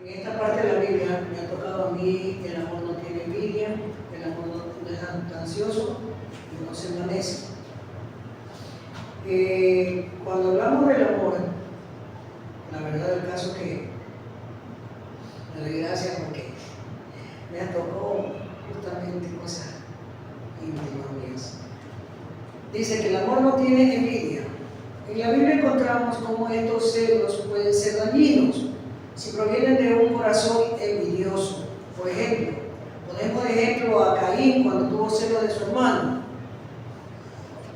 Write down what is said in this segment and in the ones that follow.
En esta parte de la Biblia me ha tocado a mí: el amor no tiene envidia, el amor no es ansioso y no se envanece. Cuando hablamos del amor, la verdad del caso es que me doy gracias porque me ha tocado justamente cosas íntimas mías. Dice que el amor no tiene envidia. En la Biblia encontramos cómo estos celos pueden ser dañinos si provienen de un corazón envidioso. Por ejemplo, ponemos de ejemplo a Caín cuando tuvo celos de su hermano,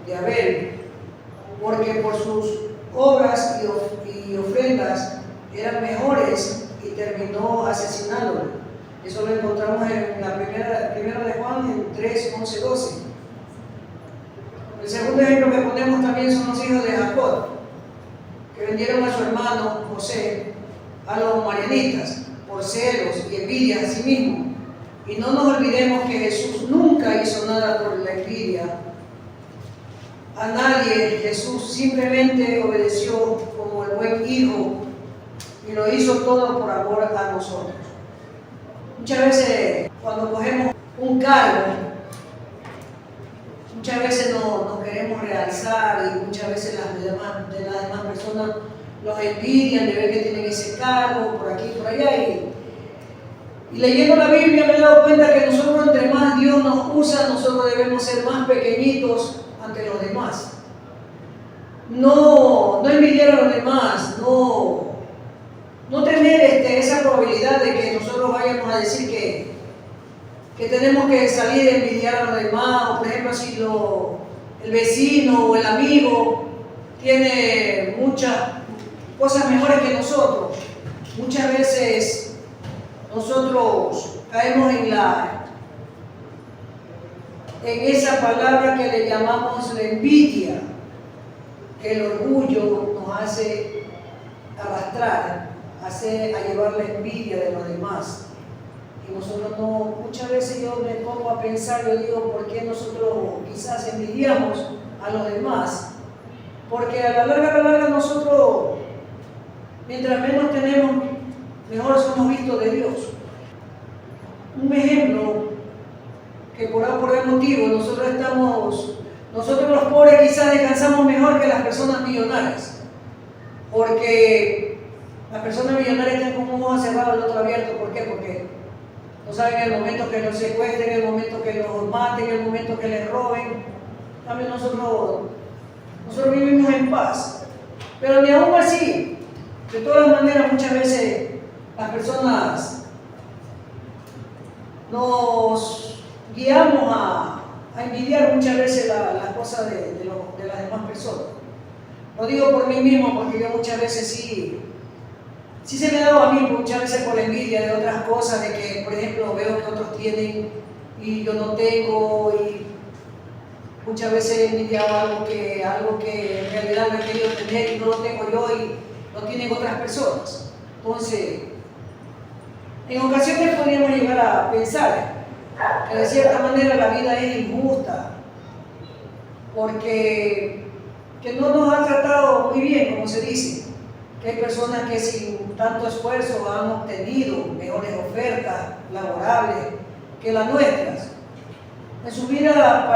de Abel, porque por sus obras y ofrendas eran mejores y terminó asesinándolo. Eso lo encontramos en la primera de Juan, en 3, 11, 12. El segundo ejemplo que ponemos también son los hijos de Jacob, que vendieron a su hermano José a los madianitas por celos y envidia a sí mismo. Y no nos olvidemos que Jesús nunca hizo nada por la envidia a nadie. Jesús simplemente obedeció como el buen hijo y lo hizo todo por amor a nosotros. Muchas veces cuando cogemos un cargo, muchas veces nos queremos realzar y muchas veces las demás personas los envidian de ver que tienen ese cargo por aquí y por allá. Y leyendo la Biblia me he dado cuenta que nosotros, entre más Dios nos usa, nosotros debemos ser más pequeñitos ante los demás. No envidiar a los demás, no tener esa probabilidad de que nosotros vayamos a decir que tenemos que salir a envidiar a los demás. O por ejemplo, si el vecino o el amigo tiene muchas cosas mejores que nosotros, muchas veces nosotros caemos en esa palabra que le llamamos la envidia, que el orgullo nos hace arrastrar, a llevar la envidia de los demás. Y nosotros muchas veces yo me pongo a pensar, yo digo, ¿por qué nosotros quizás envidiamos a los demás? Porque a la larga nosotros, mientras menos tenemos, mejor somos vistos de Dios. Un ejemplo, que por el motivo nosotros los pobres quizás descansamos mejor que las personas millonarias, porque las personas millonarias están con un ojo cerrado y el otro abierto. ¿Por qué? Porque no saben el momento que los secuestren, el momento que los maten, el momento que les roben. También nosotros vivimos en paz. Pero ni aún así, de todas maneras, muchas veces las personas nos guiamos a envidiar muchas veces las cosas de las demás personas. Lo digo por mí mismo, porque yo muchas veces sí se me ha dado a mí, muchas veces por la envidia de otras cosas, de que, por ejemplo, veo que otros tienen y yo no tengo, y muchas veces he envidiado algo que en realidad no he querido tener y no lo tengo yo y lo tienen otras personas. Entonces, en ocasiones podríamos llegar a pensar que de cierta manera la vida es injusta, porque que no nos han tratado muy bien, como se dice, que hay personas que sin tanto esfuerzo han obtenido mejores ofertas laborables que las nuestras. En su vida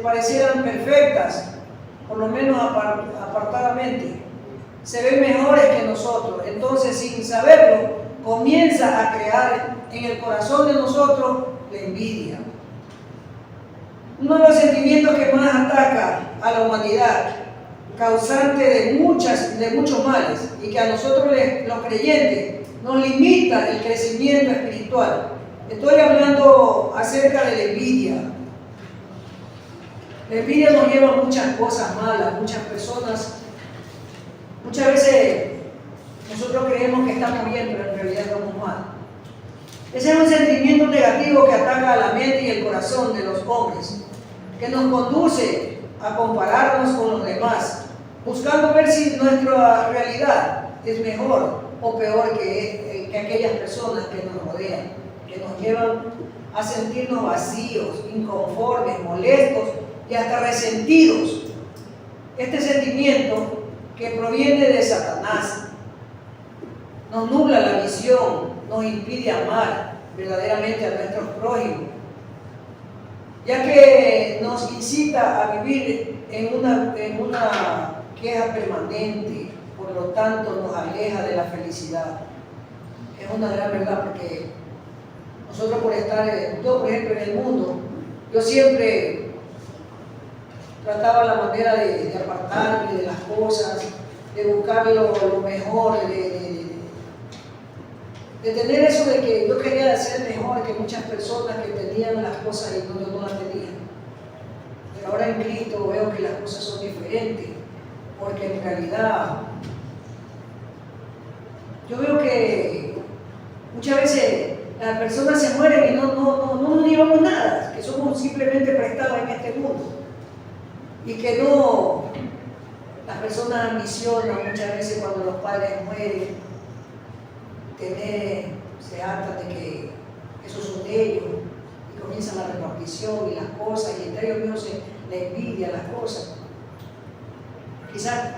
parecieran perfectas, por lo menos apartadamente, se ven mejores que nosotros. Entonces, sin saberlo, comienza a crear en el corazón de nosotros la envidia. Uno de los sentimientos que más ataca a la humanidad, causante de muchos males, y que a nosotros los creyentes nos limita el crecimiento espiritual. Estoy hablando acerca de la envidia. La envidia nos lleva a muchas cosas malas. Muchas personas, muchas veces nosotros creemos que estamos bien, pero en realidad estamos mal. Ese es un sentimiento negativo que ataca a la mente y el corazón de los hombres, que nos conduce a compararnos con los demás, buscando ver si nuestra realidad es mejor o peor que aquellas personas que nos rodean, que nos llevan a sentirnos vacíos, inconformes, molestos y hasta resentidos. Este sentimiento, que proviene de Satanás, nos nubla la visión, nos impide amar verdaderamente a nuestros prójimos, ya que nos incita a vivir en una queja permanente, por lo tanto nos aleja de la felicidad. Es una gran verdad, porque nosotros por estar, yo por ejemplo en el mundo, yo siempre trataba la manera de apartarme de las cosas, de buscar lo mejor, de tener eso de que yo quería ser mejor que muchas personas que tenían las cosas y yo no las tenía. Pero ahora en Cristo veo que las cosas son diferentes, porque en realidad yo veo que muchas veces las personas se mueren y no nos llevamos nada, que somos simplemente prestados en este mundo. Y que no, las personas ambicionan muchas veces cuando los padres mueren, se hartan de que esos son de ellos, y comienzan la repartición y las cosas, y entre ellos mismos le envidia las cosas. Quizás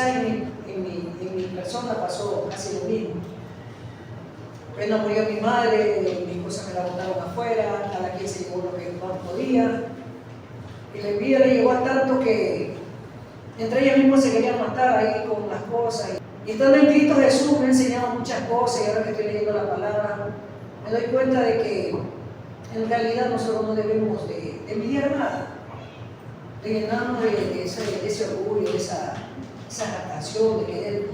en mi persona pasó casi lo mismo. Bueno, murió mi madre, mis cosas me la botaron afuera, cada quien se llevó lo que más podía. Y la envidia le llegó a tanto que entre ellos mismos se querían matar ahí con las cosas. Y estando en Cristo Jesús me ha enseñado muchas cosas, y ahora que estoy leyendo la palabra, me doy cuenta de que en realidad nosotros no debemos de envidiar nada, de llenarnos de ese orgullo, de esa jactación, de querer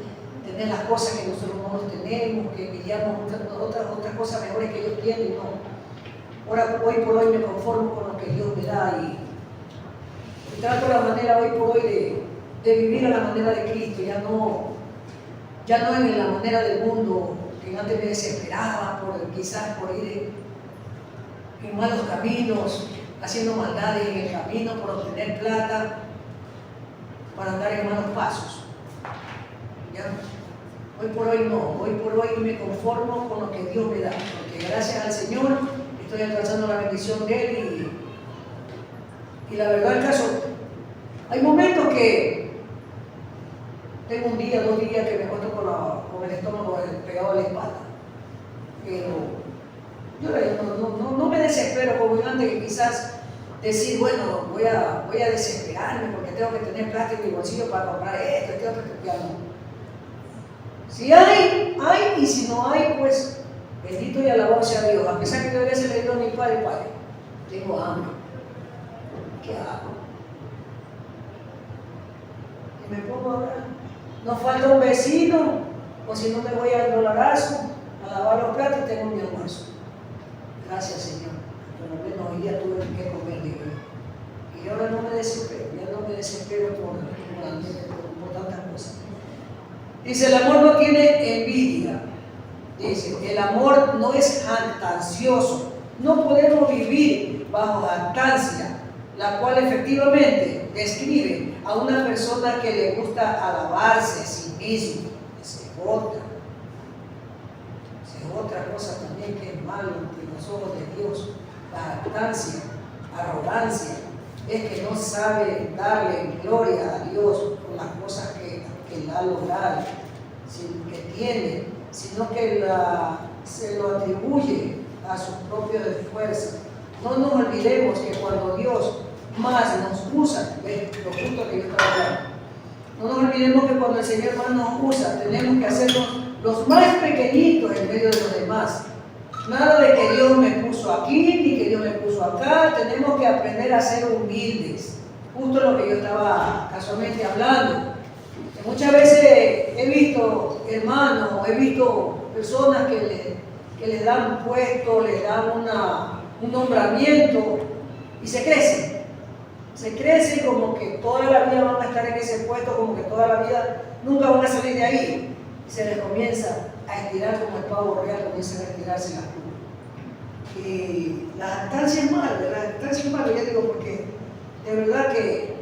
tener las cosas que nosotros no tenemos, que envidiamos otras cosas mejores que Dios tiene. No. Ahora, hoy por hoy me conformo con lo que Dios me da y trato la manera hoy por hoy de vivir a la manera de Cristo, ya no en la manera del mundo, que antes me desesperaba quizás por ir en malos caminos, haciendo maldades en el camino por obtener plata, para andar en malos pasos. ¿Ya? Hoy por hoy no, hoy por hoy me conformo con lo que Dios me da, porque gracias al Señor estoy alcanzando la bendición de Él y la verdad del caso, hay momentos que tengo un día, 2 días que me encuentro con el estómago pegado a la espalda, pero yo no me desespero como antes, que quizás decir, bueno, voy a desesperarme porque tengo que tener plata en mi bolsillo para comprar esto, ya no. Si hay, y si no hay, pues bendito y alabado sea Dios. A pesar que todavía se le dio a mi padre, tengo hambre. ¿Qué hago? Y me pongo a orar. No falta un vecino, o si no me voy al dolarazo a lavar los platos y tengo mi almuerzo. Gracias, Señor. Por lo menos hoy día tuve que comer, digo yo. Y ahora no me desespero, ya no me desespero por tantas cosas. Dice, el amor no tiene envidia. Dice, el amor no es jactancioso. No podemos vivir bajo jactancia, la cual efectivamente describe a una persona que le gusta alabarse a sí mismo. Esa es otra cosa también que es malo ante los ojos de Dios. La jactancia, arrogancia, es que no sabe darle gloria a Dios por las cosas que Él ha logrado, que tiene, sino que se lo atribuye a sus propios esfuerzos. No nos olvidemos que cuando Dios más nos usa, lo justo que yo estaba hablando, no nos olvidemos que cuando el Señor más nos usa, tenemos que hacernos los más pequeñitos en medio de los demás. Nada de que Dios me puso aquí, ni que Dios me puso acá. Tenemos que aprender a ser humildes. Justo lo que yo estaba casualmente hablando. Que muchas veces he visto hermanos, he visto personas que les dan puesto, les dan un nombramiento y se crecen. Se crecen como que toda la vida van a estar en ese puesto, como que toda la vida nunca van a salir de ahí. Y se les comienza a estirar como el pavo real, comienzan a estirarse las plumas. Y la jactancia es mala, yo digo, porque de verdad que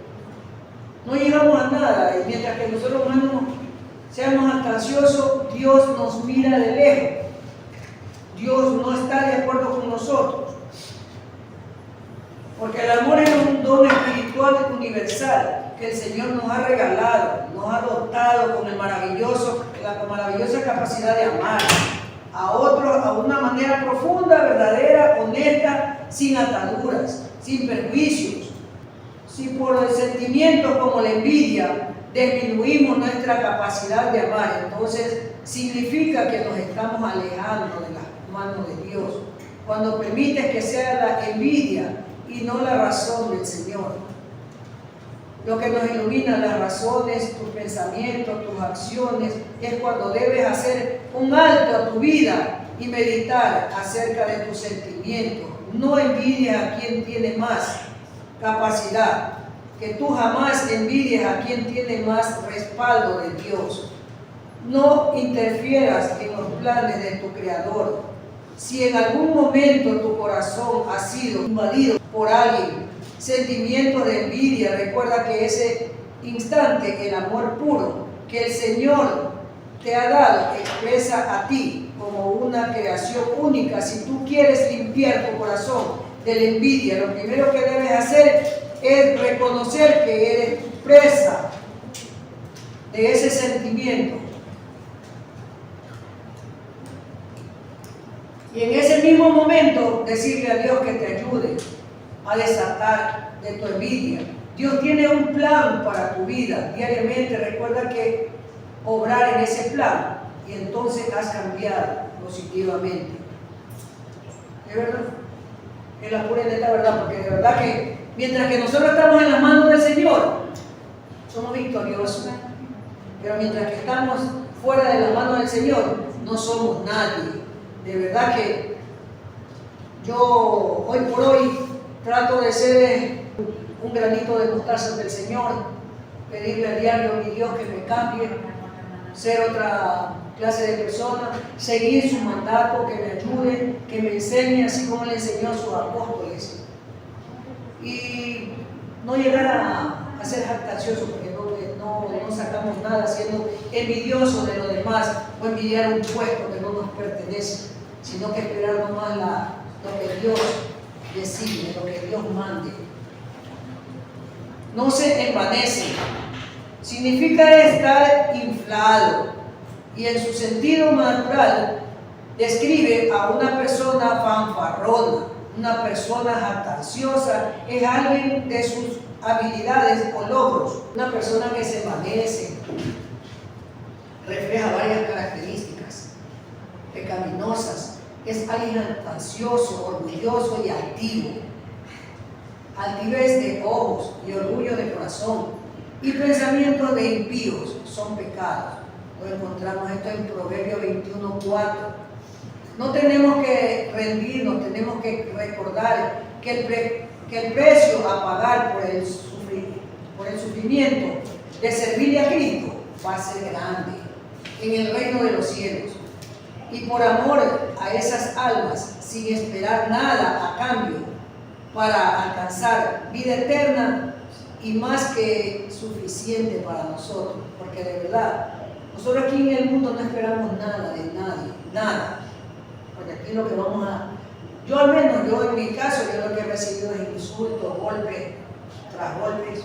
no llegamos a nada, y mientras que nosotros humanos seamos jactanciosos, Dios nos mira de lejos. Dios no está de acuerdo con nosotros. Porque el amor es un don espiritual universal que el Señor nos ha regalado, nos ha dotado con el maravilloso la maravillosa capacidad de amar a otros a una manera profunda, verdadera, honesta, sin ataduras, sin perjuicios. Si por sentimientos como la envidia disminuimos nuestra capacidad de amar, entonces significa que nos estamos alejando de las manos de Dios. Cuando permites que sea la envidia y no la razón del Señor. Lo que nos ilumina las razones, tus pensamientos, tus acciones, es cuando debes hacer un alto a tu vida y meditar acerca de tus sentimientos. No envidies a quien tiene más capacidad, que tú jamás envidies a quien tiene más respaldo de Dios. No interfieras en los planes de tu Creador. Si en algún momento tu corazón ha sido invadido por alguien, sentimientos de envidia, recuerda que ese instante el amor puro que el Señor te ha dado expresa a ti como una creación única. Si tú quieres limpiar tu corazón de la envidia, lo primero que debes hacer es reconocer que eres presa de ese sentimiento. Y en ese mismo momento decirle a Dios que te ayude a desatar de tu envidia. Dios tiene un plan para tu vida. Diariamente recuerda que obrar en ese plan y entonces has cambiado positivamente. ¿De verdad? Es la pura y neta verdad, porque de verdad que mientras que nosotros estamos en las manos del Señor, somos victoriosos. Pero mientras que estamos fuera de las manos del Señor, no somos nadie. De verdad que yo hoy por hoy trato de ser un granito de mostaza del Señor, pedirle a diario a mi Dios que me cambie, ser otra clase de persona, seguir su mandato, que me ayude, que me enseñe así como le enseñó a sus apóstoles. Y no llegar a ser jactancioso, porque no sacamos nada siendo envidiosos de los demás o envidiar un puesto que no nos pertenece, sino que esperar nomás lo que Dios decide, lo que Dios mande. No se envanece. Significa estar inflado y en su sentido natural describe a una persona fanfarrona, una persona jactanciosa, es alguien de sus habilidades o logros, una persona que se envanece, refleja varias características pecaminosas, es alguien ansioso, orgulloso y altivo, altivez de ojos y orgullo de corazón, y pensamientos de impíos son pecados. Lo encontramos esto en Proverbios 21:4. No tenemos que rendirnos, tenemos que recordar que el precio a pagar por el sufrimiento de servirle a Cristo va a ser grande en el reino de los cielos. Y por amor a esas almas, sin esperar nada a cambio, para alcanzar vida eterna y más que suficiente para nosotros, porque de verdad, nosotros aquí en el mundo no esperamos nada de nadie, nada, porque aquí lo que vamos a... Yo al menos, yo en mi caso, yo lo que he recibido es insultos, golpes tras golpes,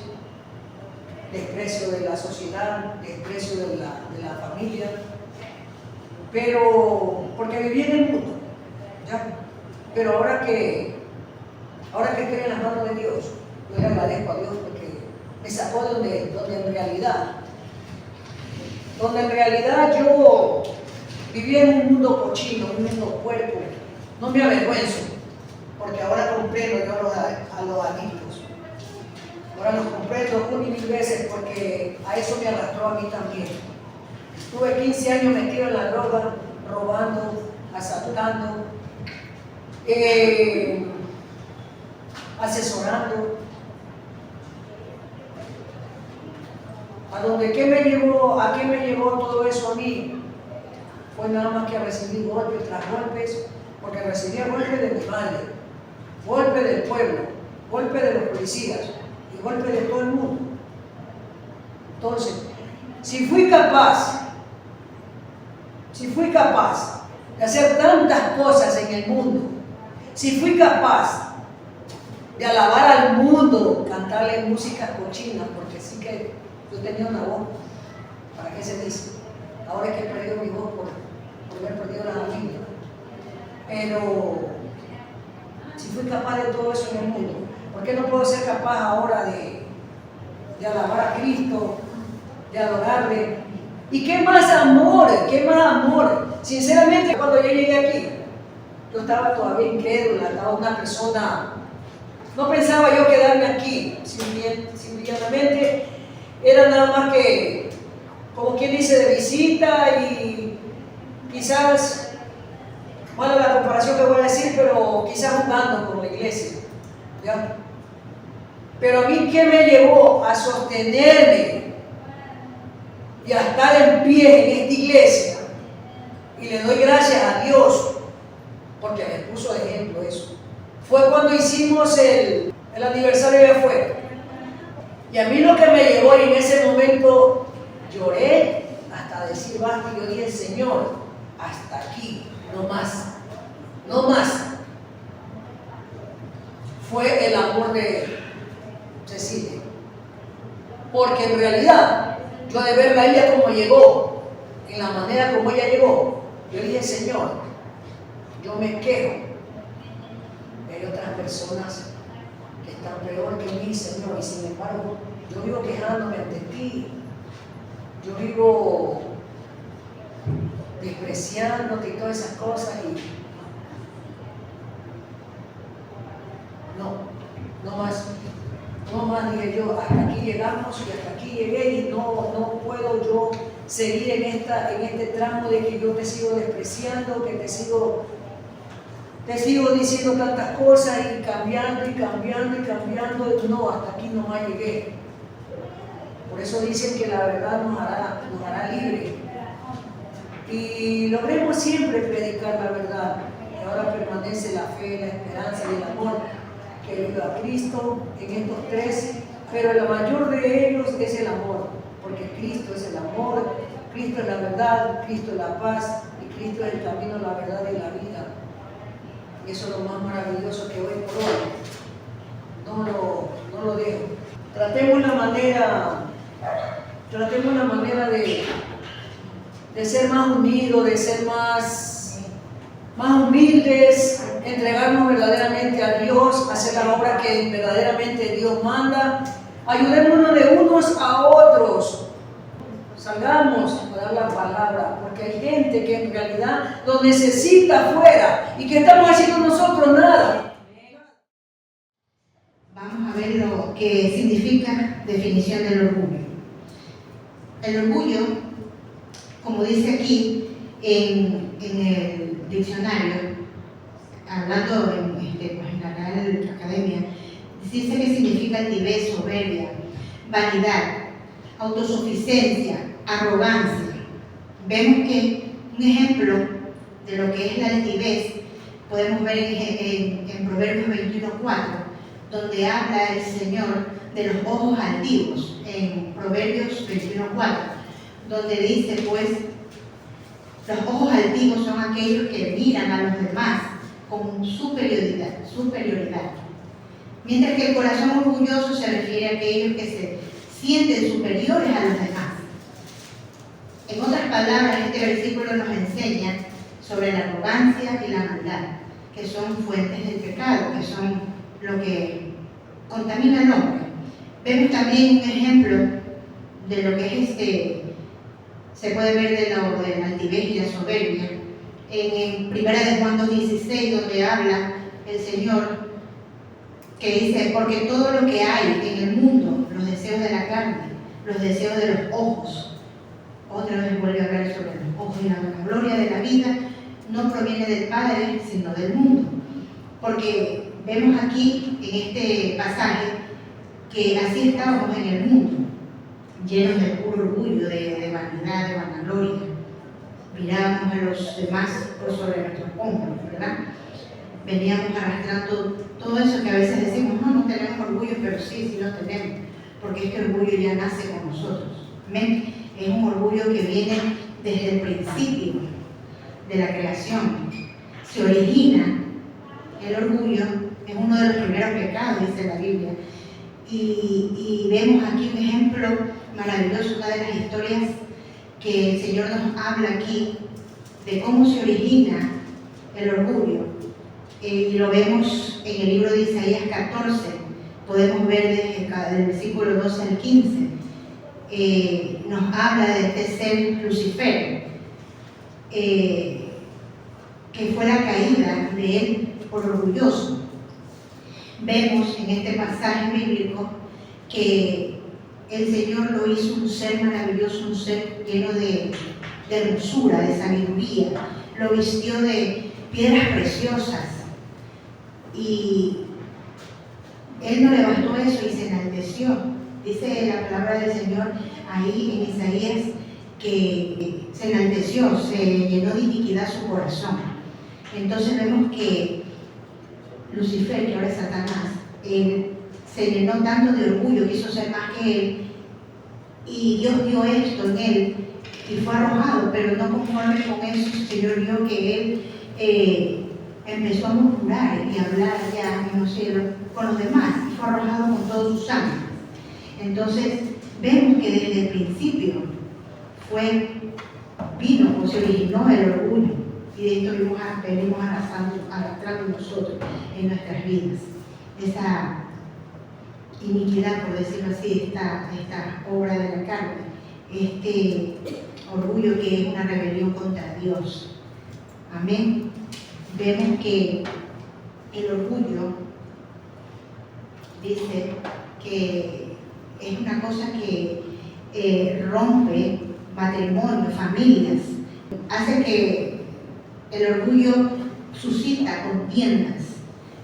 desprecio de la sociedad, desprecio de la familia, pero porque viví en el mundo, ¿ya? Pero ahora que estoy en las manos de Dios, yo le agradezco a Dios porque me sacó donde en realidad yo vivía en un mundo cochino, un mundo puerco. No me avergüenzo, porque ahora comprendo yo a los adictos. Ahora los comprendo una y mil veces porque a eso me arrastró a mí también. Estuve 15 años metido en la droga, robando, asaltando, asesorando. ¿A qué me llevó todo eso a mí? Fue nada más que a recibir golpes tras golpes, porque recibía golpes de mi madre, golpes del pueblo, golpes de los policías y golpes de todo el mundo. Entonces, si fui capaz de hacer tantas cosas en el mundo, si fui capaz de alabar al mundo, cantarle música cochina, porque sí que yo tenía una voz, ¿para qué se dice? Ahora es que he perdido mi voz por haber perdido la familia. Pero si fui capaz de todo eso en el mundo, ¿por qué no puedo ser capaz ahora de alabar a Cristo, de adorarle? ¿Y qué más amor? ¿Qué más amor? Sinceramente, cuando yo llegué aquí, yo estaba todavía incrédula, estaba una persona, no pensaba yo quedarme aquí, simplemente era nada más que, como quien dice, de visita y quizás, bueno, la comparación que voy a decir, pero quizás jugando con la iglesia, ¿ya? Pero a mí, ¿qué me llevó a sostenerme y a estar en pie en esta iglesia? Y le doy gracias a Dios porque me puso de ejemplo eso. Fue cuando hicimos el aniversario de afuera. Y a mí lo que me llevó, y en ese momento lloré hasta decir basta, y yo dije, Señor, hasta aquí, no más, no más. Fue el amor de Cecilia. Porque en realidad, yo de verla a ella como llegó, en la manera como ella llegó, yo dije, Señor, yo me quejo. Hay otras personas que están peor que mí, Señor, y sin embargo, yo vivo quejándome ante ti. Yo vivo despreciándote y todas esas cosas y no más. No más, dije yo, hasta aquí llegamos y hasta aquí llegué y no puedo yo seguir en este tramo de que yo te sigo despreciando, que te sigo diciendo tantas cosas y cambiando. No, hasta aquí nomás llegué. Por eso dicen que la verdad nos hará libre. Y logremos siempre predicar la verdad. Y ahora permanece la fe, la esperanza y el amor que vive a Cristo en estos tres, pero el mayor de ellos es el amor, porque Cristo es el amor, Cristo es la verdad, Cristo es la paz y Cristo es el camino, la verdad y la vida. Y eso es lo más maravilloso que hoy por hoy no lo dejo. Tratemos la manera de ser más unidos, de ser más humildes, entregarnos verdaderamente a Dios, hacer la obra que verdaderamente Dios manda. Ayudémonos de unos a otros. Salgamos a dar la palabra, porque hay gente que en realidad lo necesita afuera. ¿Y qué estamos haciendo nosotros? Nada. Vamos a ver lo que significa definición del orgullo. El orgullo, como dice aquí en el diccionario, hablando en la Real Academia, dice que significa altivez, soberbia, vanidad, autosuficiencia, arrogancia. Vemos que un ejemplo de lo que es la altivez podemos ver en Proverbios 21:4, donde habla el Señor de los ojos altivos, en Proverbios 21:4, donde dice, pues, los ojos altivos son aquellos que miran a los demás con superioridad. Mientras que el corazón orgulloso se refiere a aquellos que se sienten superiores a los demás. En otras palabras, este versículo nos enseña sobre la arrogancia y la maldad, que son fuentes del pecado, que son lo que contamina al hombre. Vemos también un ejemplo de lo que es se puede ver de la altivez y la soberbia en 1 de Juan 2:16, donde habla el Señor, que dice, porque todo lo que hay en el mundo, los deseos de la carne, los deseos de los ojos, otra vez vuelve a hablar sobre los ojos, y la gloria de la vida no proviene del Padre, sino del mundo. Porque vemos aquí en este pasaje que así estábamos en el mundo, llenos de puro orgullo, de vanidad, de vanagloria. Mirábamos a los demás por sobre nuestros hombros, ¿verdad? Veníamos arrastrando todo eso que a veces decimos, no tenemos orgullo, pero sí lo tenemos, porque este orgullo ya nace con nosotros. ¿Ven? Es un orgullo que viene desde el principio de la creación. Se origina, el orgullo es uno de los primeros pecados, dice la Biblia. Y vemos aquí un ejemplo maravilloso, una de las historias que el Señor nos habla aquí de cómo se origina el orgullo. Y lo vemos en el libro de Isaías 14, podemos ver desde el versículo 12 al 15. Nos habla de este ser Lucifer, que fue la caída de él por orgulloso. Vemos en este pasaje bíblico que el Señor lo hizo un ser maravilloso, un ser lleno de hermosura, de sabiduría, lo vistió de piedras preciosas, y él no le bastó eso y se enalteció. Dice la palabra del Señor ahí en Isaías que se enalteció, se llenó de iniquidad su corazón. Entonces vemos que Lucifer, que ahora es Satanás, él se llenó tanto de orgullo, quiso ser más que él, y Dios vio esto en él y fue arrojado, pero no conforme con eso, el Señor vio que él empezó a murmurar y a hablar allá en los cielos con los demás, y fue arrojado con todos sus ángeles. Entonces vemos que desde el principio vino o se originó el orgullo, y de esto venimos arrastrando nosotros en nuestras vidas. Esa iniquidad, por decirlo así, esta obra de la carne, este orgullo que es una rebelión contra Dios. Amén. Vemos que el orgullo dice que es una cosa que rompe matrimonio, familias, hace que el orgullo suscita contiendas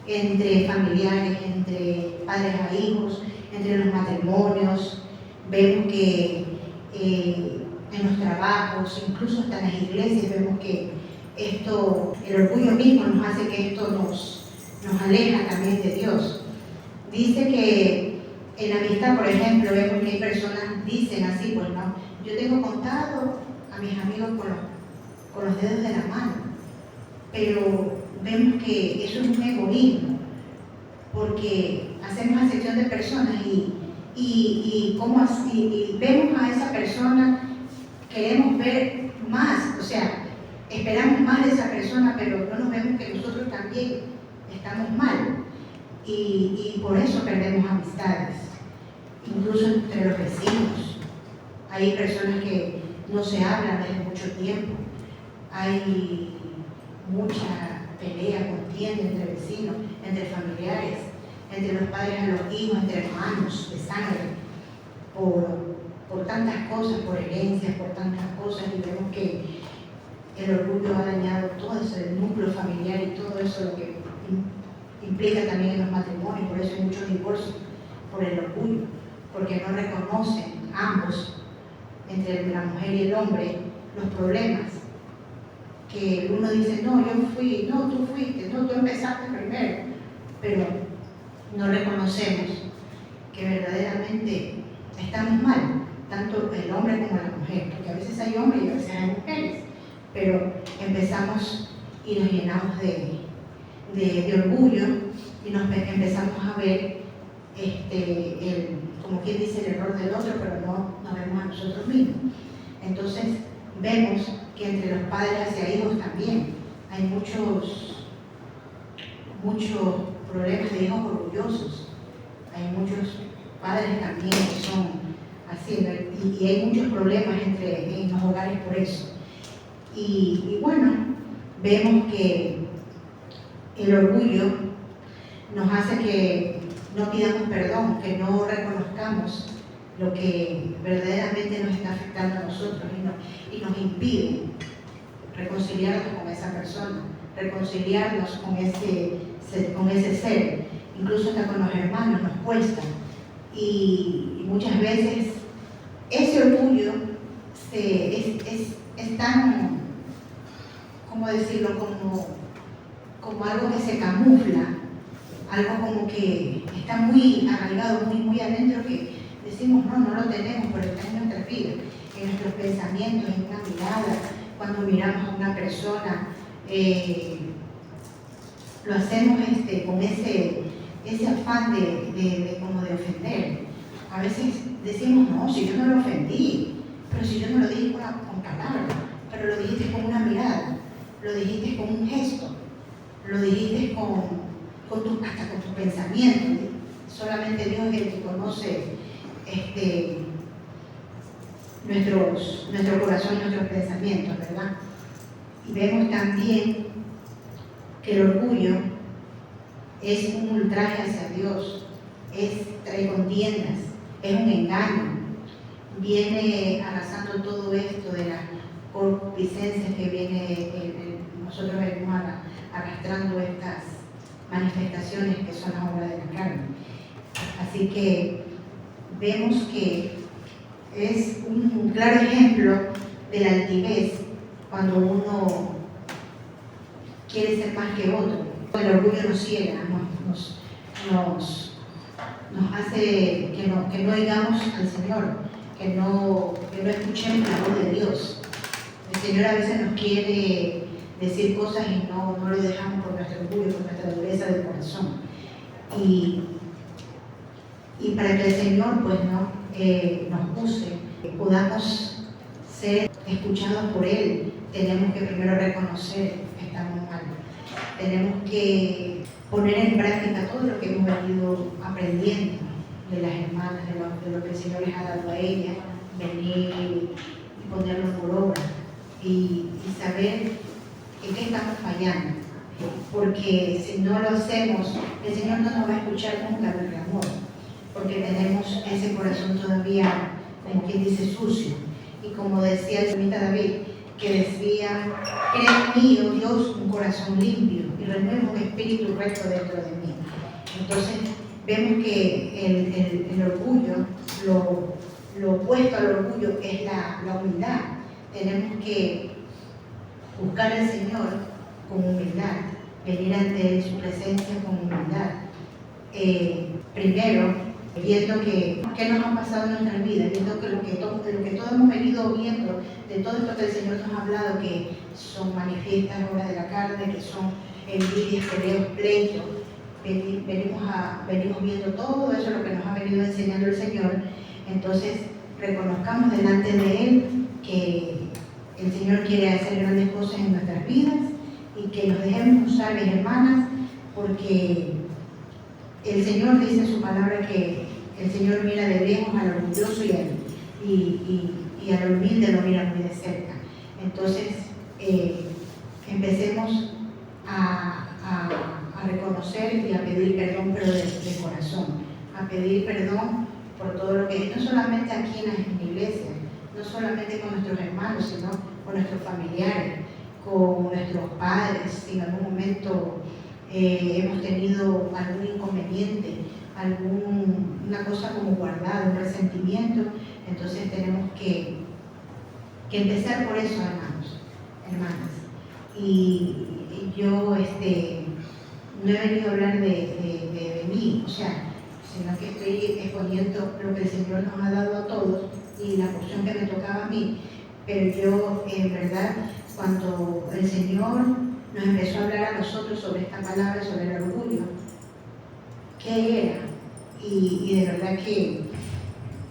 entre familiares, entre padres a hijos, entre los matrimonios. Vemos que en los trabajos, incluso hasta en las iglesias, vemos que el orgullo mismo nos hace que esto nos aleja también de Dios. Dice que en la amistad, por ejemplo, vemos que hay personas dicen así, pues no, yo tengo contado a mis amigos con los dedos de la mano, pero vemos que eso es un egoísmo, porque hacemos acepción de personas y vemos a esa persona, queremos ver más, o sea, esperamos más de esa persona, pero no nos vemos que nosotros también estamos mal, y por eso perdemos amistades, incluso entre los vecinos. Hay personas que no se hablan desde mucho tiempo, hay mucha pelea, contienda entre vecinos, entre familiares, entre los padres a los hijos, entre hermanos de sangre, por tantas cosas, por herencias, por tantas cosas, y vemos que el orgullo ha dañado todo eso, el núcleo familiar y todo eso, lo que implica también en los matrimonios. Por eso hay muchos divorcios, por el orgullo, porque no reconocen ambos, entre la mujer y el hombre, los problemas. Que uno dice, no, yo fui, no, tú fuiste, no, tú empezaste primero, pero no reconocemos que verdaderamente estamos mal, tanto el hombre como la mujer, porque a veces hay hombres y a veces hay mujeres, pero empezamos y nos llenamos de orgullo y empezamos a ver como quien dice, el error del otro, pero no nos vemos a nosotros mismos. Entonces vemos que entre los padres hacia hijos también hay muchos problemas de hijos orgullosos. Hay muchos padres también que son así, y hay muchos problemas en los hogares por eso. Y bueno, vemos que el orgullo nos hace que no pidamos perdón, que no reconozcamos lo que verdaderamente nos está afectando a nosotros y nos impide reconciliarnos con esa persona, reconciliarnos con ese ser, incluso hasta con los hermanos nos cuesta. Y muchas veces ese orgullo es tan, ¿cómo decirlo?, como algo que se camufla, algo como que está muy arraigado, muy adentro, que decimos, no lo tenemos, pero está en nuestra vida, en nuestros pensamientos, en una mirada, cuando miramos a una persona, lo hacemos con ese afán como de ofender. A veces decimos, no, si yo no lo ofendí, pero si yo no lo dije con palabras, pero lo dijiste con una mirada, lo dijiste con un gesto, lo dijiste hasta con tu pensamiento. Solamente Dios es el que conoce nuestro corazón y nuestros pensamientos, ¿verdad? Y vemos también que el orgullo es un ultraje hacia Dios, trae contiendas, es un engaño, viene arrasando todo esto de las concupiscencias que nosotros venimos arrastrando estas manifestaciones que son las obras de la carne. Así que vemos que es un claro ejemplo de la altivez cuando uno quiere ser más que otro. El orgullo nos ciega, nos hace que no oigamos al Señor, que no escuchemos la voz de Dios. El Señor a veces nos quiere decir cosas y no lo dejamos por nuestro orgullo, por nuestra dureza del corazón. Y para que el Señor pues nos use, que podamos ser escuchados por Él, tenemos que primero reconocer que estamos mal. Tenemos que poner en práctica todo lo que hemos venido aprendiendo de las hermanas, de lo que el Señor les ha dado a ellas, venir y ponerlo por obra y saber en qué estamos fallando. Porque si no lo hacemos, el Señor no nos va a escuchar nunca nuestro clamor, porque tenemos ese corazón todavía, como quien dice, sucio. Y como decía el salmista David, que decía: crea en mí, oh Dios, un corazón limpio y renueva un espíritu recto dentro de mí. Entonces vemos que el orgullo, lo opuesto al orgullo es la humildad. Tenemos que buscar al Señor con humildad, venir ante su presencia con humildad. Primero, viendo qué nos ha pasado en nuestra vida, viendo que lo que todos hemos venido viendo, de todo esto que el Señor nos ha hablado, que son manifiestas obras de la carne, que son envidias, peleos, pleitos, venimos viendo todo eso, lo que nos ha venido enseñando el Señor. Entonces reconozcamos delante de Él que el Señor quiere hacer grandes cosas en nuestras vidas y que nos dejemos usar, mis hermanas, porque el Señor dice en su palabra que el Señor mira de lejos al orgulloso y al humilde lo mira muy de cerca. Entonces, empecemos a reconocer y a pedir perdón, pero de corazón, a pedir perdón por todo lo que, no solamente aquí en la iglesia, no solamente con nuestros hermanos, sino con nuestros familiares, con nuestros padres, si en algún momento hemos tenido algún inconveniente, alguna cosa como guardada, un resentimiento. Entonces tenemos que empezar por eso, hermanas. Y yo no he venido a hablar de mí, o sea, sino que estoy exponiendo lo que el Señor nos ha dado a todos y la porción que me tocaba a mí. Pero yo, en verdad, cuando el Señor nos empezó a hablar a nosotros sobre esta palabra, sobre el orgullo, ¿qué era? Y de verdad que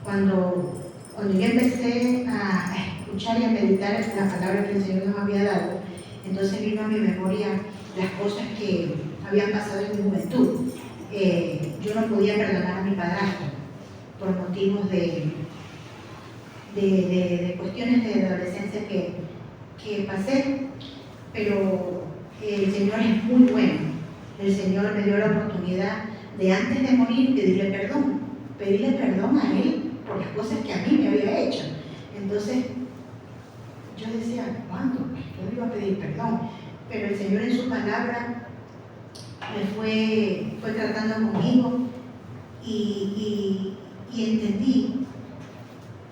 cuando yo empecé a escuchar y a meditar la palabra que el Señor nos había dado, entonces vino a mi memoria las cosas que habían pasado en mi juventud. Yo no podía perdonar a mi padrastro por motivos de cuestiones de adolescencia que pasé, pero el Señor es muy bueno. El Señor me dio la oportunidad de, antes de morir, pedirle perdón a Él por las cosas que a mí me había hecho. Entonces yo decía: ¿cuándo? Yo le iba a pedir perdón, pero el Señor en su palabra me fue tratando conmigo y entendí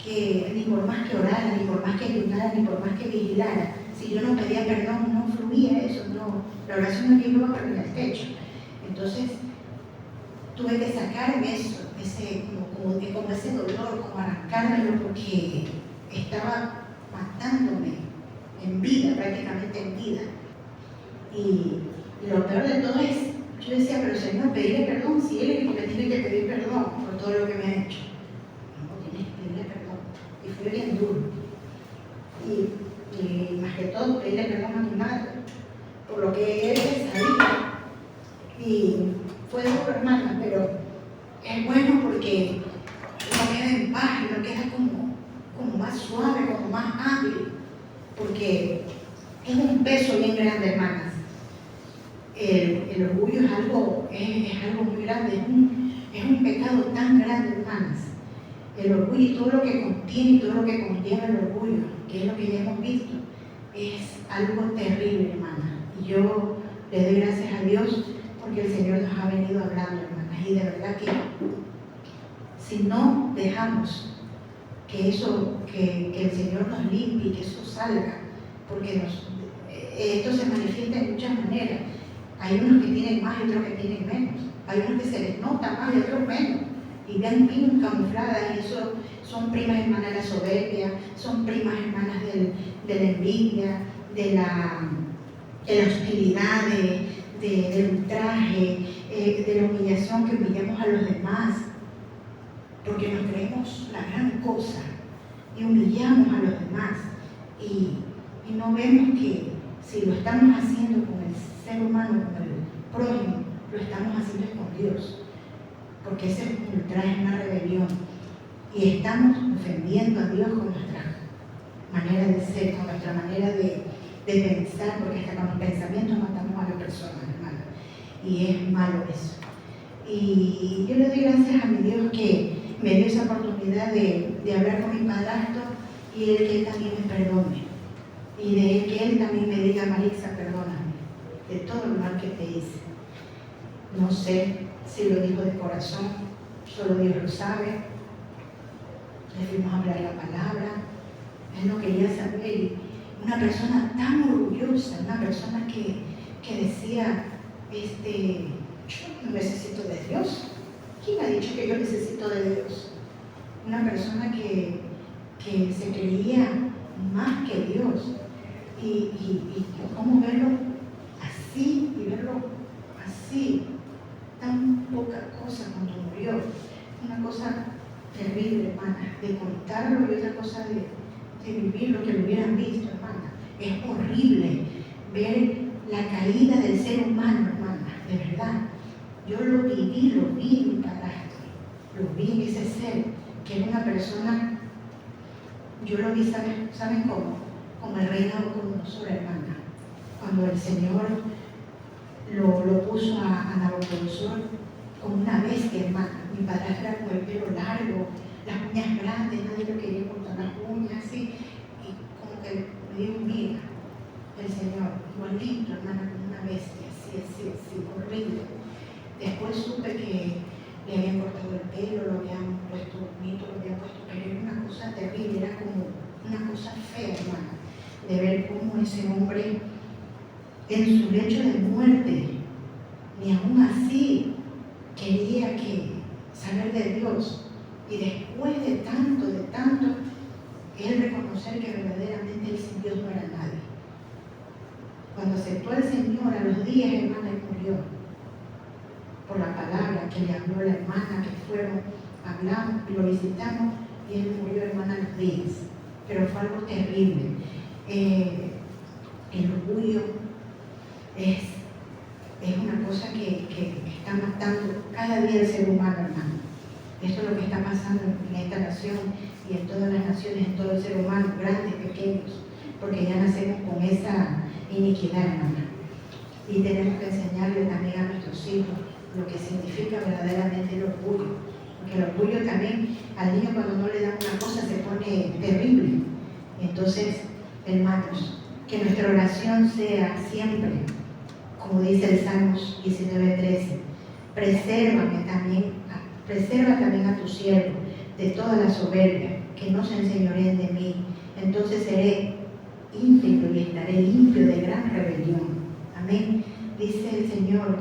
que ni por más que orara, ni por más que ayudara, ni por más que vigilara, si yo no pedía perdón, no fluía eso, la oración no llegó a en el techo. Entonces tuve que sacarme eso, como ese dolor, como arrancármelo, porque estaba matándome en vida, prácticamente en vida. Y lo peor de todo es, yo decía: pero Señor, pedirle perdón, si Él es el que me tiene que pedir perdón por todo lo que me ha hecho. No, tienes que pedirle perdón. y fue bien duro. Y más que todo, pedirle perdón a mi madre por lo que él sabía. Y fue duro, hermana, pero es bueno porque uno queda en paz y uno queda como más suave, como más hábil, porque es un peso bien grande, hermanas. El orgullo es algo muy grande, es un pecado tan grande, hermanas. El orgullo y todo lo que contiene, todo lo que conlleva el orgullo, que es lo que ya hemos visto, es algo terrible, hermana. Y yo le doy gracias a Dios porque el Señor nos ha venido hablando, hermanas. Y de verdad que si no dejamos que el Señor nos limpie, que eso salga, porque esto se manifiesta de muchas maneras. Hay unos que tienen más y otros que tienen menos. Hay unos que se les nota más y otros menos. Y ven bien camufladas, y eso son primas hermanas de la soberbia, son primas hermanas de la envidia, de la hostilidad, del ultraje, de la humillación, que humillamos a los demás, porque nos creemos la gran cosa y humillamos a los demás. Y no vemos que si lo estamos haciendo con el ser humano, con el prójimo, lo estamos haciendo con Dios, porque ese es un ultraje, una rebelión, y estamos ofendiendo a Dios con nuestra manera de ser, con nuestra manera de pensar, porque hasta con los pensamientos matamos a la persona, hermana, y es malo eso. Y yo le doy gracias a mi Dios que me dio esa oportunidad de hablar con mi padrastro, y él que él también me perdone, y de que él también me diga: Maritza, perdóname de todo el mal que te hice. No sé si lo dijo de corazón, solo Dios lo sabe. Le fuimos a hablar la palabra, él no quería saber. Una persona tan orgullosa, una persona que decía, yo no necesito de Dios. ¿Quién ha dicho que yo necesito de Dios? Una persona que se creía más que Dios. Y cómo verlo así y verlo así, tan poca cosa cuando murió. Una cosa terrible, hermana, de contarlo, y otra cosa de vivir lo que lo hubieran visto, hermana. Es horrible ver la caída del ser humano, hermana, de verdad. Yo lo vi en mi padrastro, lo vi en ese ser, que era una persona, yo lo vi, ¿saben cómo? Como el rey Nabucodonosor, hermana. Cuando el Señor lo puso a Nabucodonosor como una bestia, hermana. Mi padrastro era con el pelo largo, las uñas grandes, nadie lo quería cortar las uñas, así, y como que le dio vida el Señor, igualito, hermana, como una bestia, así, horrible. Después supe que le habían cortado el pelo, lo habían puesto bonito, lo habían puesto, pero era una cosa terrible, era como una cosa fea, hermana, de ver cómo ese hombre en su lecho de muerte, ni aún así quería saber de Dios. Y después de tanto, él reconocer que verdaderamente él sin Dios no era nadie. Cuando aceptó al Señor, a los días, hermana, él murió. Por la palabra que le habló la hermana, que fueron, hablamos y lo visitamos, y él murió, hermana, a los días. Pero fue algo terrible. El orgullo es una cosa que está matando cada día el ser humano, hermano. Esto es lo que está pasando en esta nación y en todas las naciones, en todo el ser humano, grandes, pequeños, porque ya nacemos con esa iniquidad, hermana. Y tenemos que enseñarle también a nuestros hijos lo que significa verdaderamente el orgullo. Porque el orgullo también, al niño cuando no le dan una cosa se pone terrible. Entonces, hermanos, que nuestra oración sea siempre, como dice el Salmos 19:13, preserva también a tu siervo de toda la soberbia, que no se enseñoreen de mí. Entonces seré íntegro y estaré limpio de gran rebelión. Amén. Dice el Señor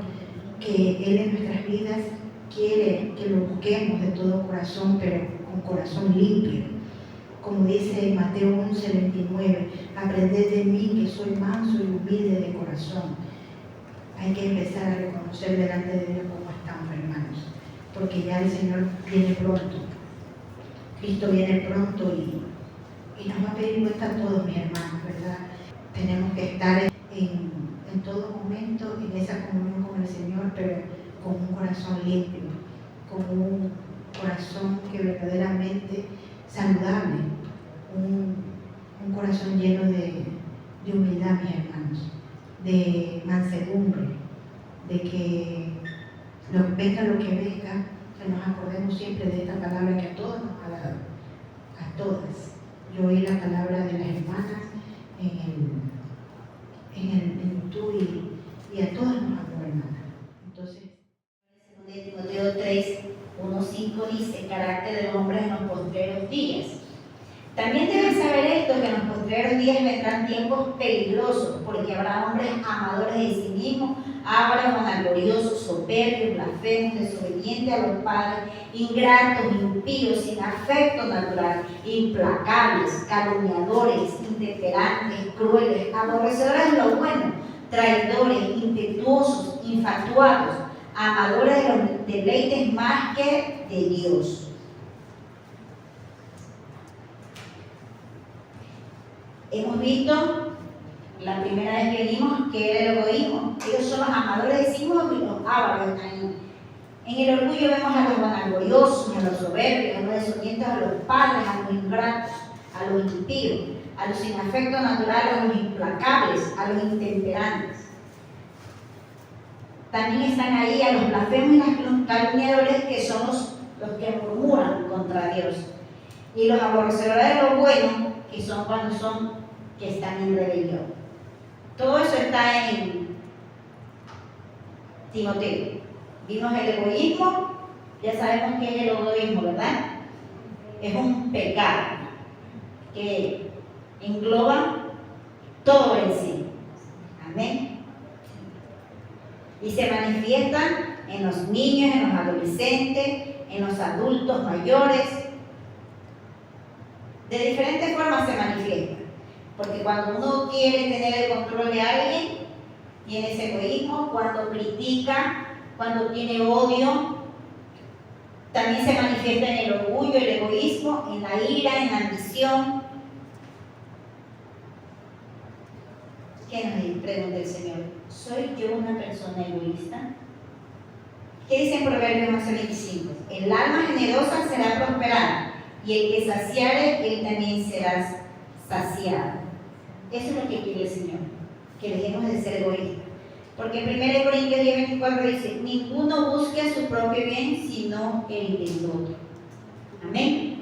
que Él en nuestras vidas quiere que lo busquemos de todo corazón, pero con corazón limpio. Como dice en Mateo 11:29, aprended de mí que soy manso y humilde de corazón. Hay que empezar a reconocer delante de Dios cómo estamos, hermanos, porque ya el Señor viene pronto. Cristo viene pronto y nos va a pedir vuelta a todos, mis hermanos, ¿verdad? Tenemos que estar en todo momento en esa comunión con el Señor, pero con un corazón limpio, con un corazón que verdaderamente saludable, un corazón lleno de humildad, mis hermanos, de mansedumbre, de que venga lo que venga, que nos acordemos siempre de esta palabra que a todos nos ha dado, a todas. Yo oí la palabra de las hermanas en YouTube y a todas nos habló, hermana. Entonces, de Timoteo 3, 1-5 dice: carácter del hombre en los postreros días. También deben saber esto, que en los postreros días vendrán tiempos peligrosos, porque habrá hombres amadores de sí mismos, ávaros, vanagloriosos, soberbios, blasfemos, desobedientes a los padres, ingratos, impíos, sin afecto natural, implacables, calumniadores, intemperantes, crueles, aborrecedores de lo bueno, traidores, impetuosos, infatuados, amadores de los deleites más que de Dios. Hemos visto la primera vez que vimos que era el egoísmo. Ellos son los amadores de sí mismos y los ávaros. En el orgullo vemos a los vanagloriosos, a los soberbios, a los desobedientes, a los padres, a los ingratos, a los impíos, a los sin afecto natural, a los implacables, a los intemperantes. También están ahí a los blasfemos y los calumniadores, que son los que murmuran contra Dios. Y los aborrecedores de lo bueno, que son cuando están en rebelión. Todo eso está en Timoteo. Vimos el egoísmo, ya sabemos qué es el egoísmo, ¿verdad? Es un pecado que engloba todo en sí. Amén. Y se manifiesta en los niños, en los adolescentes, en los adultos mayores. De diferentes formas se manifiesta. Porque cuando uno quiere tener el control de alguien, tiene ese egoísmo. Cuando critica, cuando tiene odio, también se manifiesta en el orgullo, el egoísmo, en la ira, en la ambición. ¿Qué nos pregunta el Señor? ¿Soy yo una persona egoísta? ¿Qué dice en Proverbios 11:25? El alma generosa será prosperada, y el que saciare, él también será saciado. Eso es lo que quiere el Señor, que dejemos de ser egoístas. Porque en 1 Corintios 10:24 dice: ninguno busque su propio bien, sino el del otro. Amén.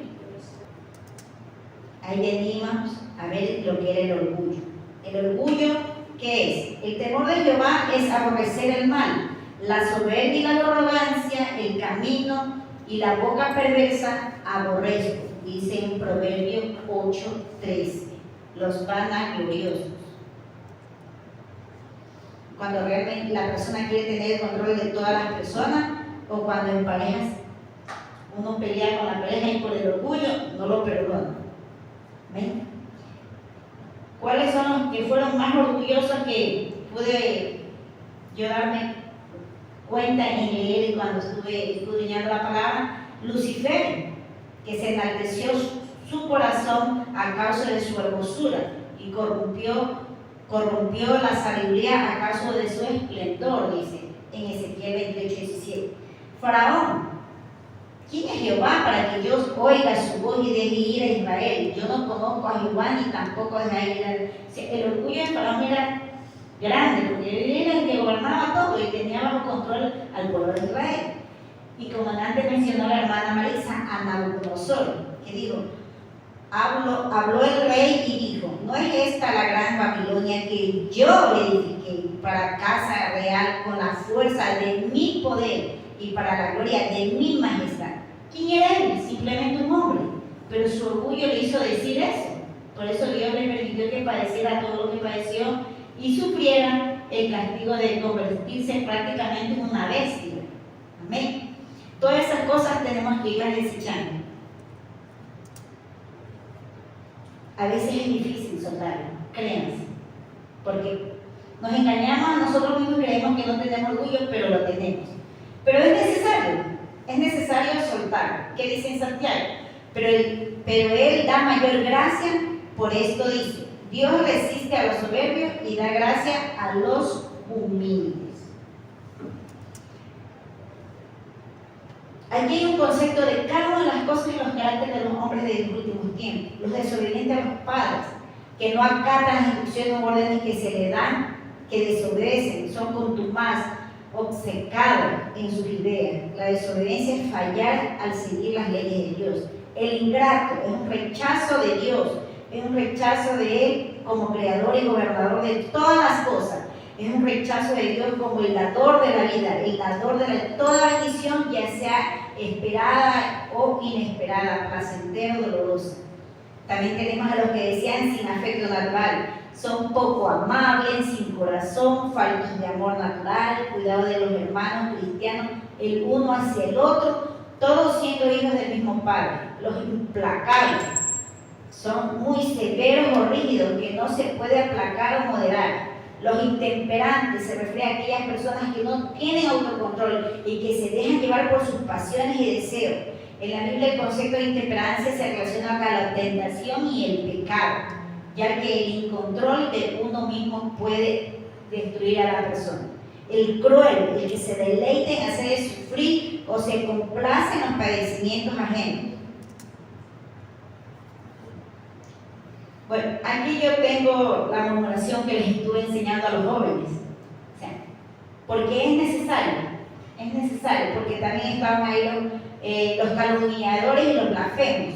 Ahí venimos a ver lo que era el orgullo. El orgullo, ¿qué es? El temor de Jehová es aborrecer el mal, la soberbia y la arrogancia, el camino y la boca perversa aborrezco, dice en Proverbios 8:13, los vanagloriosos. Cuando realmente la persona quiere tener el control de todas las personas, o cuando en parejas uno pelea con la pareja y por el orgullo no lo perdona. ¿Ven? ¿Cuáles son los que fueron más orgullosos que pude yo darme cuenta en leer cuando estuve escudriñando la palabra? Lucifer, que se enalteció su corazón a causa de su hermosura y corrompió la sabiduría a causa de su esplendor, dice en Ezequiel 28:17. Faraón: ¿quién es Jehová para que yo oiga su voz y deje ir a Israel? Yo no conozco a Jehová ni tampoco dejaré ir a él. El orgullo de Faraón era grande, porque él era el que gobernaba todo y tenía bajo control al pueblo de Israel. Y como antes mencionó la hermana Marisa, a Nabucodonosor, que dijo: habló el rey y dijo: ¿no es esta la gran Babilonia que yo edifiqué para casa real con la fuerza de mi poder y para la gloria de mi majestad? ¿Quién era él? Simplemente un hombre, pero su orgullo le hizo decir eso. Por eso Dios le permitió que padeciera todo lo que padeció y sufriera el castigo de convertirse prácticamente en una bestia. Amén. Todas esas cosas tenemos que irlas desechando. A veces es difícil soltarlo, créanse, porque nos engañamos a nosotros mismos y creemos que no tenemos orgullo, pero lo tenemos. Pero es necesario soltar. ¿Qué dice en Santiago? Pero él da mayor gracia Por esto dice, Dios resiste a los soberbios y da gracia a los humildes. Aquí hay un concepto de cada una de las cosas y los caracteres de los hombres de los últimos tiempos. Los desobedientes a los padres, que no acatan las instrucciones o órdenes que se les dan, que desobedecen, son contumaz, obcecados en sus ideas. La desobediencia es fallar al seguir las leyes de Dios. El ingrato es un rechazo de Dios, es un rechazo de Él como creador y gobernador de todas las cosas. Es un rechazo de Dios como el dador de la vida, el dador de toda bendición, ya sea esperada o inesperada, placentera o dolorosa. También tenemos a los que decían sin afecto natural, son poco amables, sin corazón, faltos de amor natural, cuidado de los hermanos cristianos, el uno hacia el otro, todos siendo hijos del mismo Padre. Los implacables son muy severos o rígidos, que no se puede aplacar o moderar. Los intemperantes se refiere a aquellas personas que no tienen autocontrol y que se dejan llevar por sus pasiones y deseos. En la Biblia el concepto de intemperancia se relaciona con la tentación y el pecado, ya que el incontrol de uno mismo puede destruir a la persona. El cruel, el que se deleita en hacer sufrir o se complace en los padecimientos ajenos. Bueno, aquí yo tengo la murmuración que les estuve enseñando a los jóvenes. O sea, porque es necesario, porque también estaban ahí los calumniadores y los blasfemos.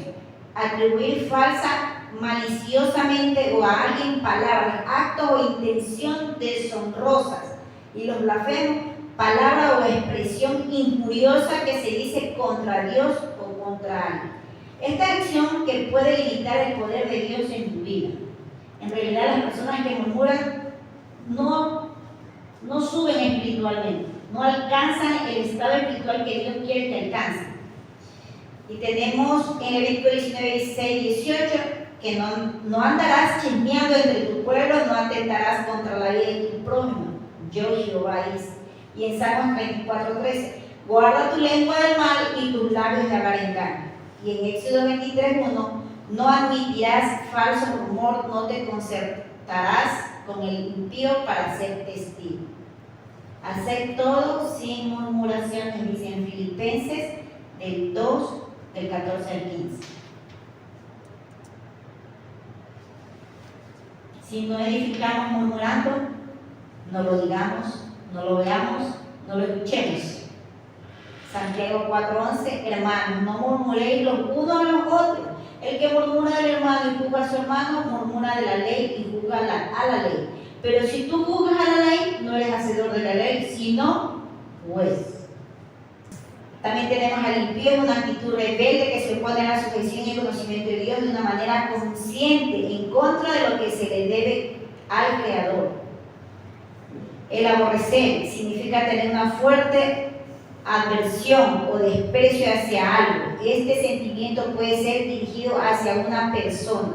Atribuir falsa, maliciosamente o a alguien palabras, actos o intención deshonrosas. Y los blasfemos, palabra o expresión injuriosa que se dice contra Dios o contra alguien. Esta acción que puede limitar el poder de Dios en tu vida. En realidad las personas que murmuran no suben espiritualmente, no alcanzan el estado espiritual que Dios quiere que alcancen. Y tenemos en Levítico 19, 16, 18 que no andarás chismeando entre tu pueblo, no atentarás contra la vida de tu prójimo. Yo Jehová hice. Y en Salmos 34, 13, guarda tu lengua del mal y tus labios de hablar engaño. Y en Éxodo 23, 1, no admitirás falso rumor, no te concertarás con el impío para ser testigo. Hacer todo sin murmuraciones, dice en Filipenses del 2, del 14 al 15. Si no edificamos murmurando, no lo digamos, no lo veamos, no lo escuchemos. Santiago 4:11, hermanos, no murmuréis los unos a los otros. El que murmura del hermano y juzga a su hermano, murmura de la ley y juzga a la ley. Pero si tú juzgas a la ley, no eres hacedor de la ley, sino juez. También tenemos al impío, una actitud rebelde que se opone a la sujeción y el conocimiento de Dios de una manera consciente, en contra de lo que se le debe al Creador. El aborrecer significa tener una fuerte aversión o desprecio hacia algo. Este sentimiento puede ser dirigido hacia una persona.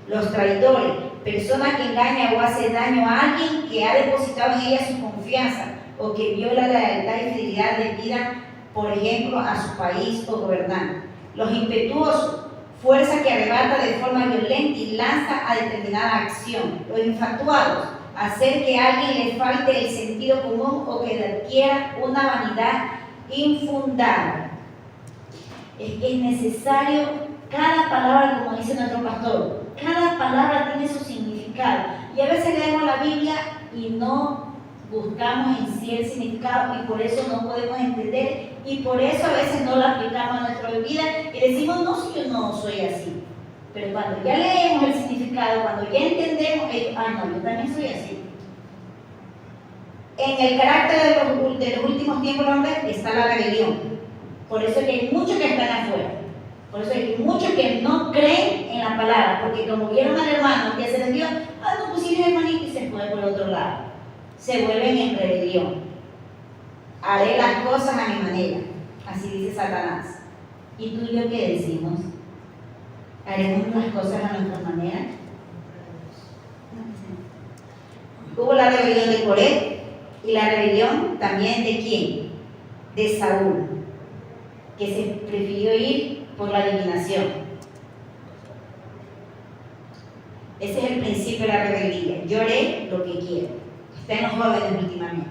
Los traidores, persona que engaña o hace daño a alguien que ha depositado en ella su confianza o que viola la lealtad y fidelidad debida, por ejemplo, a su país o gobernante. Los impetuosos, fuerza que arrebata de forma violenta y lanza a determinada acción. Los infatuados, hacer que a alguien le falte el sentido común o que adquiera una vanidad infundada. Es que es necesario cada palabra, como dice nuestro pastor, cada palabra tiene su significado. Y a veces leemos la Biblia y no buscamos en sí el significado y por eso no podemos entender y por eso a veces no lo aplicamos a nuestra vida y decimos, no, si yo no soy así. Pero cuando ya leemos el significado, cuando ya entendemos, no, yo también soy así. En el carácter de los últimos tiempos, hombre, está la rebelión. Por eso es que hay muchos que están afuera. Por eso hay muchos que no creen en la palabra, porque como vieron al hermano que se les dio, no pusieron el hermanito y se fue por otro lado. Se vuelven en rebelión. Haré las cosas a mi manera, así dice Satanás. ¿Y tú y yo qué decimos? ¿Haremos las cosas a nuestra manera? Hubo la rebelión de Coré y la rebelión también de ¿quién? De Saúl, que se prefirió ir por la adivinación. Ese es el principio de la rebeldía. Yo haré lo que quiero. Está en los jóvenes últimamente.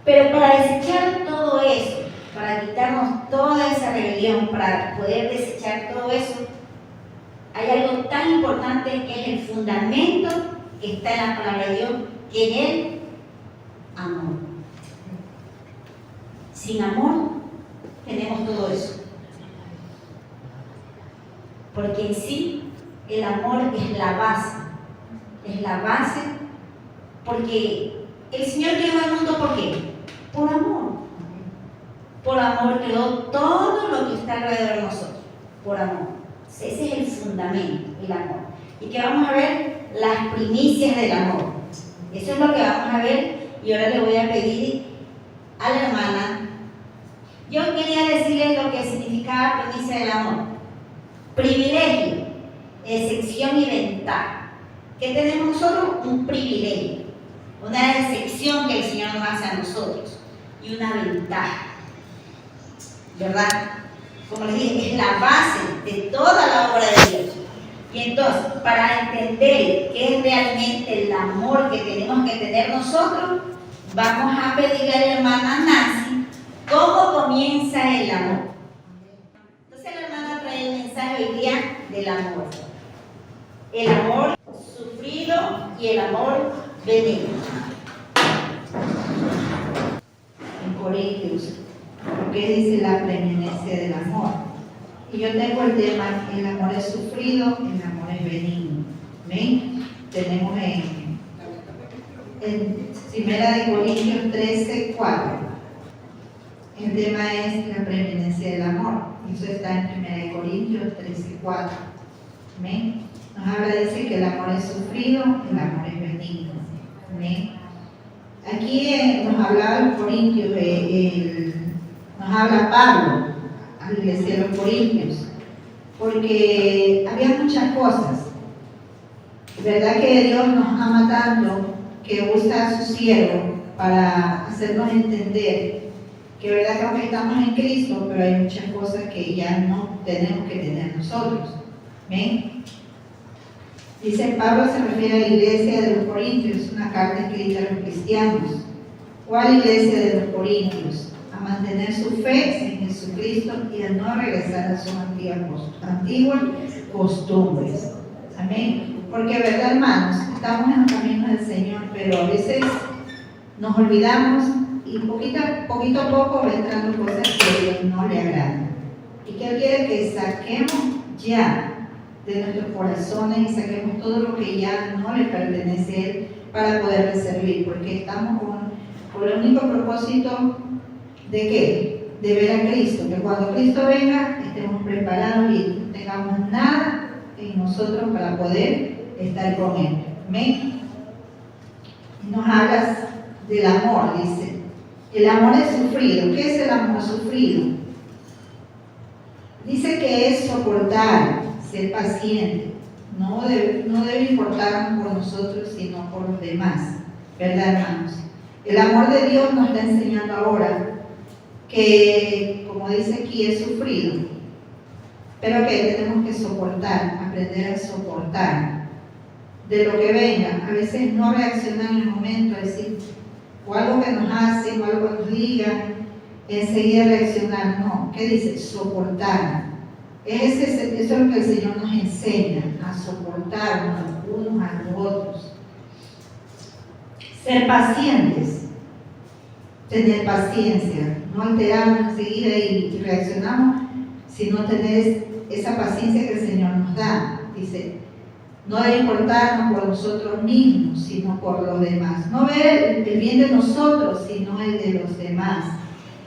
Pero para desechar todo eso, para quitarnos toda esa rebelión, para poder desechar todo eso, hay algo tan importante que es el fundamento que está en la palabra de Dios, que es el amor. Sin amor tenemos todo eso. Porque en sí el amor es la base, porque el Señor creó el mundo ¿por qué? Por amor. Por amor creó todo lo que está alrededor de nosotros, por amor. Ese es el fundamento, el amor. Y que vamos a ver las primicias del amor. Eso es lo que vamos a ver y ahora le voy a pedir a la hermana. Yo quería decirle lo que significaba primicia del amor. Privilegio, excepción y ventaja. ¿Qué tenemos nosotros? Un privilegio, una excepción que el Señor nos hace a nosotros y una ventaja, ¿verdad? Como les dije, es la base de toda la obra de Dios. Y entonces, para entender qué es realmente el amor que tenemos que tener nosotros, vamos a pedirle a la hermana Nancy cómo comienza el amor. Entonces la hermana trae el mensaje hoy día del amor. El amor sufrido y el amor benigno. En Corintios, ¿qué dice la preeminencia del amor? Y yo tengo el tema, el amor es sufrido, el amor es benigno. ¿Ven? Tenemos en 1 Corintios 13, 4. El tema es la preeminencia del amor. Eso está en 1 Corintios 13, 4. ¿Ven? Nos habla, dice que el amor es sufrido, el amor es benigno. ¿Ven? Aquí nos hablaba el Corintios, nos habla Pablo a la iglesia de los Corintios, porque había muchas cosas. ¿Verdad que Dios nos ama tanto que usa a su siervo para hacernos entender que verdad que aunque estamos en Cristo, pero hay muchas cosas que ya no tenemos que tener nosotros? ¿Ven? Dice Pablo, se refiere a la iglesia de los Corintios, una carta escrita a los cristianos. O a la iglesia de los Corintios, a mantener su fe en Jesucristo y a no regresar a sus antiguas costumbres. Amén. Porque, verdad, hermanos, estamos en los caminos del Señor, pero a veces nos olvidamos y poquito a poco va entrando cosas que a Dios no le agradan. Y que Él quiere que saquemos ya de nuestros corazones y saquemos todo lo que ya no le pertenece a Él para poderle servir, porque estamos con el único propósito de ¿qué? De ver a Cristo, que cuando Cristo venga estemos preparados y no tengamos nada en nosotros para poder estar con Él. ¿Amén? Y nos hablas del amor, dice. El amor es sufrido. ¿Qué es el amor sufrido? Dice que es soportar, ser paciente. No debe importarnos por nosotros, sino por los demás. ¿Verdad, hermanos? El amor de Dios nos está enseñando ahora que, como dice aquí, es sufrido, pero que tenemos que soportar, aprender a soportar de lo que venga. A veces no reaccionar en el momento, decir, o algo que nos hacen, o algo que nos digan, enseguida reaccionar. No, ¿qué dice? Soportar. Eso es lo que el Señor nos enseña, a soportarnos unos a los otros. Ser pacientes, tener paciencia, no alterarnos enseguida y reaccionamos, sino tener esa paciencia que el Señor nos da. Dice, no debe importarnos por nosotros mismos, sino por los demás. No ver el bien de nosotros, sino el de los demás.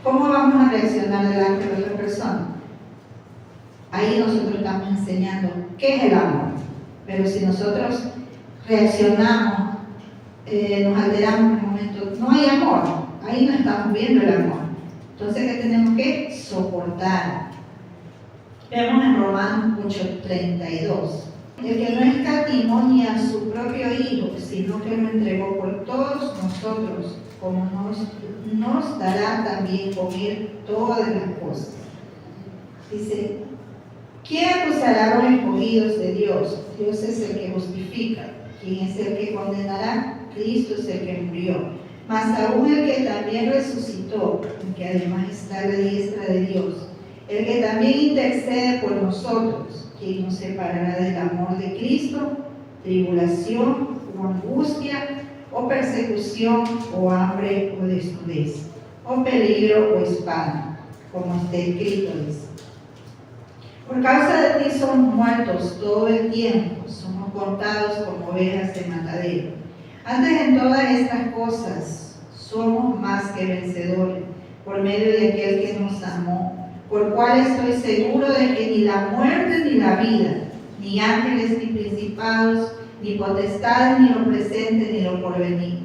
¿Cómo vamos a reaccionar delante de otra persona? Ahí nosotros estamos enseñando qué es el amor. Pero si nosotros reaccionamos, nos alteramos en el momento, no hay amor, ahí no estamos viendo el amor. Entonces, ¿qué tenemos que soportar? Vemos en Romanos 8:32. El que no escatimó ni a su propio Hijo, sino que lo entregó por todos nosotros, como nos dará también con Él todas las cosas. Dice, ¿Quién acusará a los escogidos de Dios? Dios es el que justifica. ¿Quién es el que condenará? Cristo es el que murió. Mas aún el que también resucitó, el que además está a la diestra de Dios, el que también intercede por nosotros, ¿quién nos separará del amor de Cristo? Tribulación o angustia, o persecución, o hambre, o desnudez, o peligro, o espada, como está escrito, dice. Por causa de ti somos muertos todo el tiempo, somos contados como ovejas de matadero. Antes en todas estas cosas somos más que vencedores, por medio de aquel que nos amó, por cual estoy seguro de que ni la muerte ni la vida, ni ángeles ni principados, ni potestades, ni lo presente ni lo porvenir,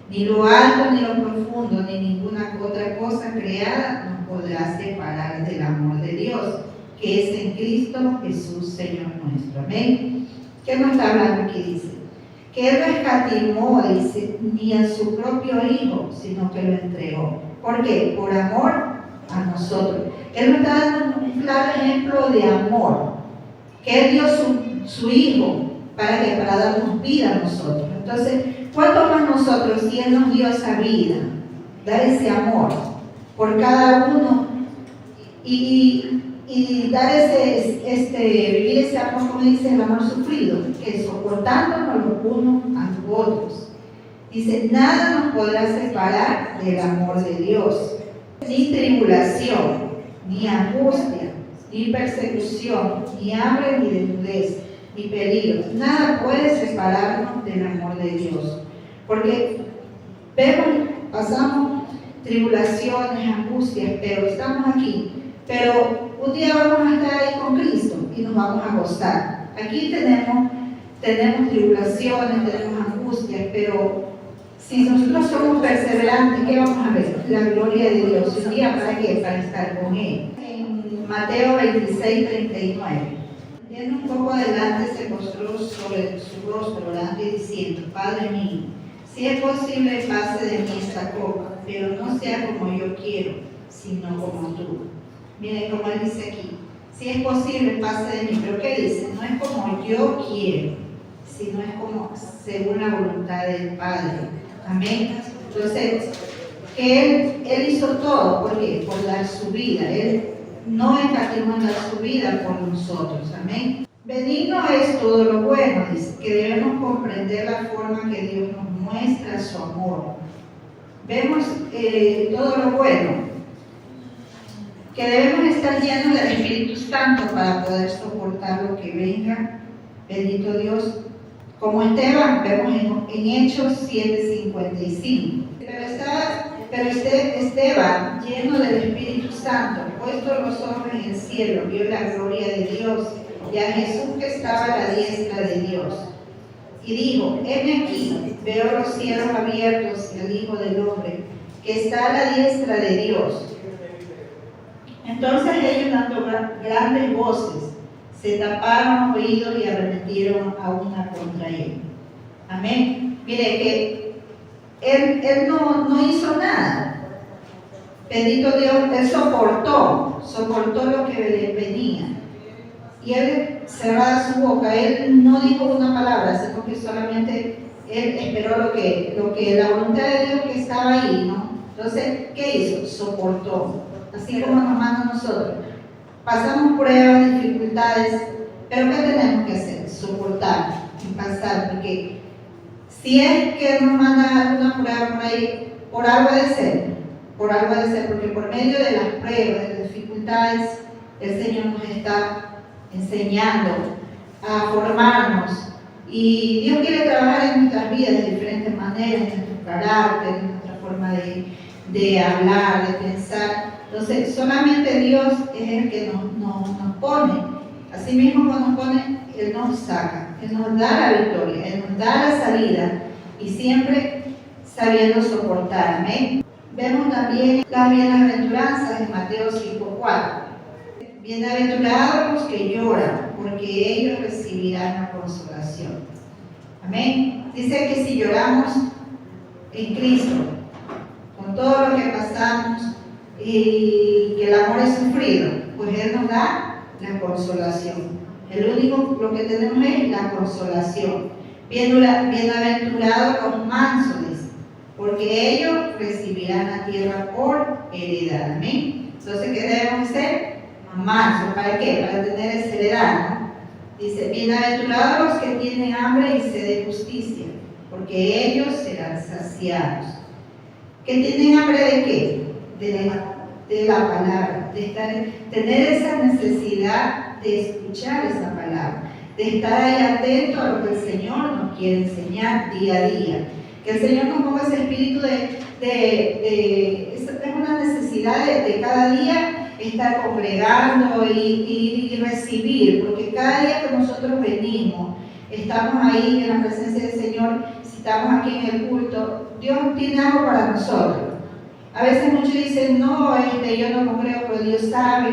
ni lo alto ni lo profundo, ni ninguna otra cosa creada nos podrá separar del amor de Dios, que es en Cristo Jesús, Señor nuestro. Amén. ¿Qué nos está hablando aquí? Dice que Él no escatimó, dice, ni a su propio Hijo, sino que lo entregó. ¿Por qué? Por amor a nosotros. Él nos está dando un claro ejemplo de amor, que Él dio su Hijo para darnos vida a nosotros. Entonces, ¿cuánto más nosotros, si Él nos dio esa vida, dar ese amor por cada uno y dar vivir ese amor, como dice el amor sufrido, que soportándonos los unos a los otros? Dice, nada nos podrá separar del amor de Dios, ni tribulación, ni angustia, ni persecución, ni hambre, ni desnudez, ni peligro. Nada puede separarnos del amor de Dios. Porque pasamos tribulaciones, angustias, pero estamos aquí. Pero un día vamos a estar ahí con Cristo y nos vamos a gozar. Aquí tenemos tribulaciones, tenemos angustias, pero si nosotros somos perseverantes, ¿qué vamos a ver? La gloria de Dios. ¿Un día para qué? Para estar con Él. En Mateo 26, 39. Yendo un poco adelante, se postró sobre su rostro, orando y diciendo: Padre mío, si es posible, pase de mí esta copa, pero no sea como yo quiero, sino como tú. Miren como Él dice aquí: si es posible, pase de mí. ¿Pero qué dice? No es como yo quiero, sino es como según la voluntad del Padre. Amén. Entonces, que Él hizo todo. ¿Por qué? Por dar su vida. Él no escatimó en dar su vida por nosotros. Amén. Benigno es todo lo bueno, dice, que debemos comprender la forma que Dios nos muestra su amor. Vemos todo lo bueno, que debemos estar llenos del Espíritu Santo para poder soportar lo que venga. Bendito Dios. Como Esteban, vemos en Hechos 7:55. Pero Esteban, lleno del Espíritu Santo, puesto los ojos en el cielo, vio la gloria de Dios y a Jesús que estaba a la diestra de Dios. Y dijo: heme aquí, veo los cielos abiertos y al Hijo del Hombre que está a la diestra de Dios. Entonces ellos, dando grandes voces, se taparon los oídos y arremetieron a una contra él. Amén. Mire que él no hizo nada. Bendito Dios, Él soportó lo que le venía. Y Él cerraba su boca, Él no dijo una palabra, sino que solamente Él esperó lo que la voluntad de Dios que estaba ahí, ¿no? Entonces, ¿qué hizo? Soportó. Así como nos manda a nosotros. Pasamos pruebas, dificultades, pero ¿qué tenemos que hacer? Soportar y pasar, porque si es que nos manda una prueba por ahí, por algo ha de ser, porque por medio de las pruebas, de las dificultades, el Señor nos está enseñando a formarnos, y Dios quiere trabajar en nuestras vidas de diferentes maneras, en nuestro carácter, en nuestra forma de hablar, de pensar. Entonces, solamente Dios es el que nos pone. Así mismo cuando nos pone, Él nos saca, Él nos da la victoria, Él nos da la salida, y siempre sabiendo soportar. Amén. Vemos también las bienaventuranzas en Mateo 5:4. Bienaventurados los que lloran, porque ellos recibirán la consolación. Amén. Dice que si lloramos en Cristo, con todo lo que pasamos, y que el amor es sufrido, pues Él nos da la consolación. El único, lo que tenemos es la consolación. Bienaventurados los mansos, porque ellos recibirán la tierra por heredad. ¿Amén? Entonces, ¿qué debemos ser? Mansos. ¿Para qué? Para tener esa heredad, ¿no? Dice, bienaventurados los que tienen hambre y sed de justicia, porque ellos serán saciados. ¿Que tienen hambre de qué? De la palabra, de tener esa necesidad de escuchar esa palabra, de estar ahí atento a lo que el Señor nos quiere enseñar día a día. Que el Señor nos ponga ese espíritu es una necesidad de cada día estar congregando y recibir, porque cada día que nosotros venimos, estamos ahí en la presencia del Señor, si estamos aquí en el culto, Dios tiene algo para nosotros. A veces muchos dicen, no, yo no congrego, pero Dios sabe,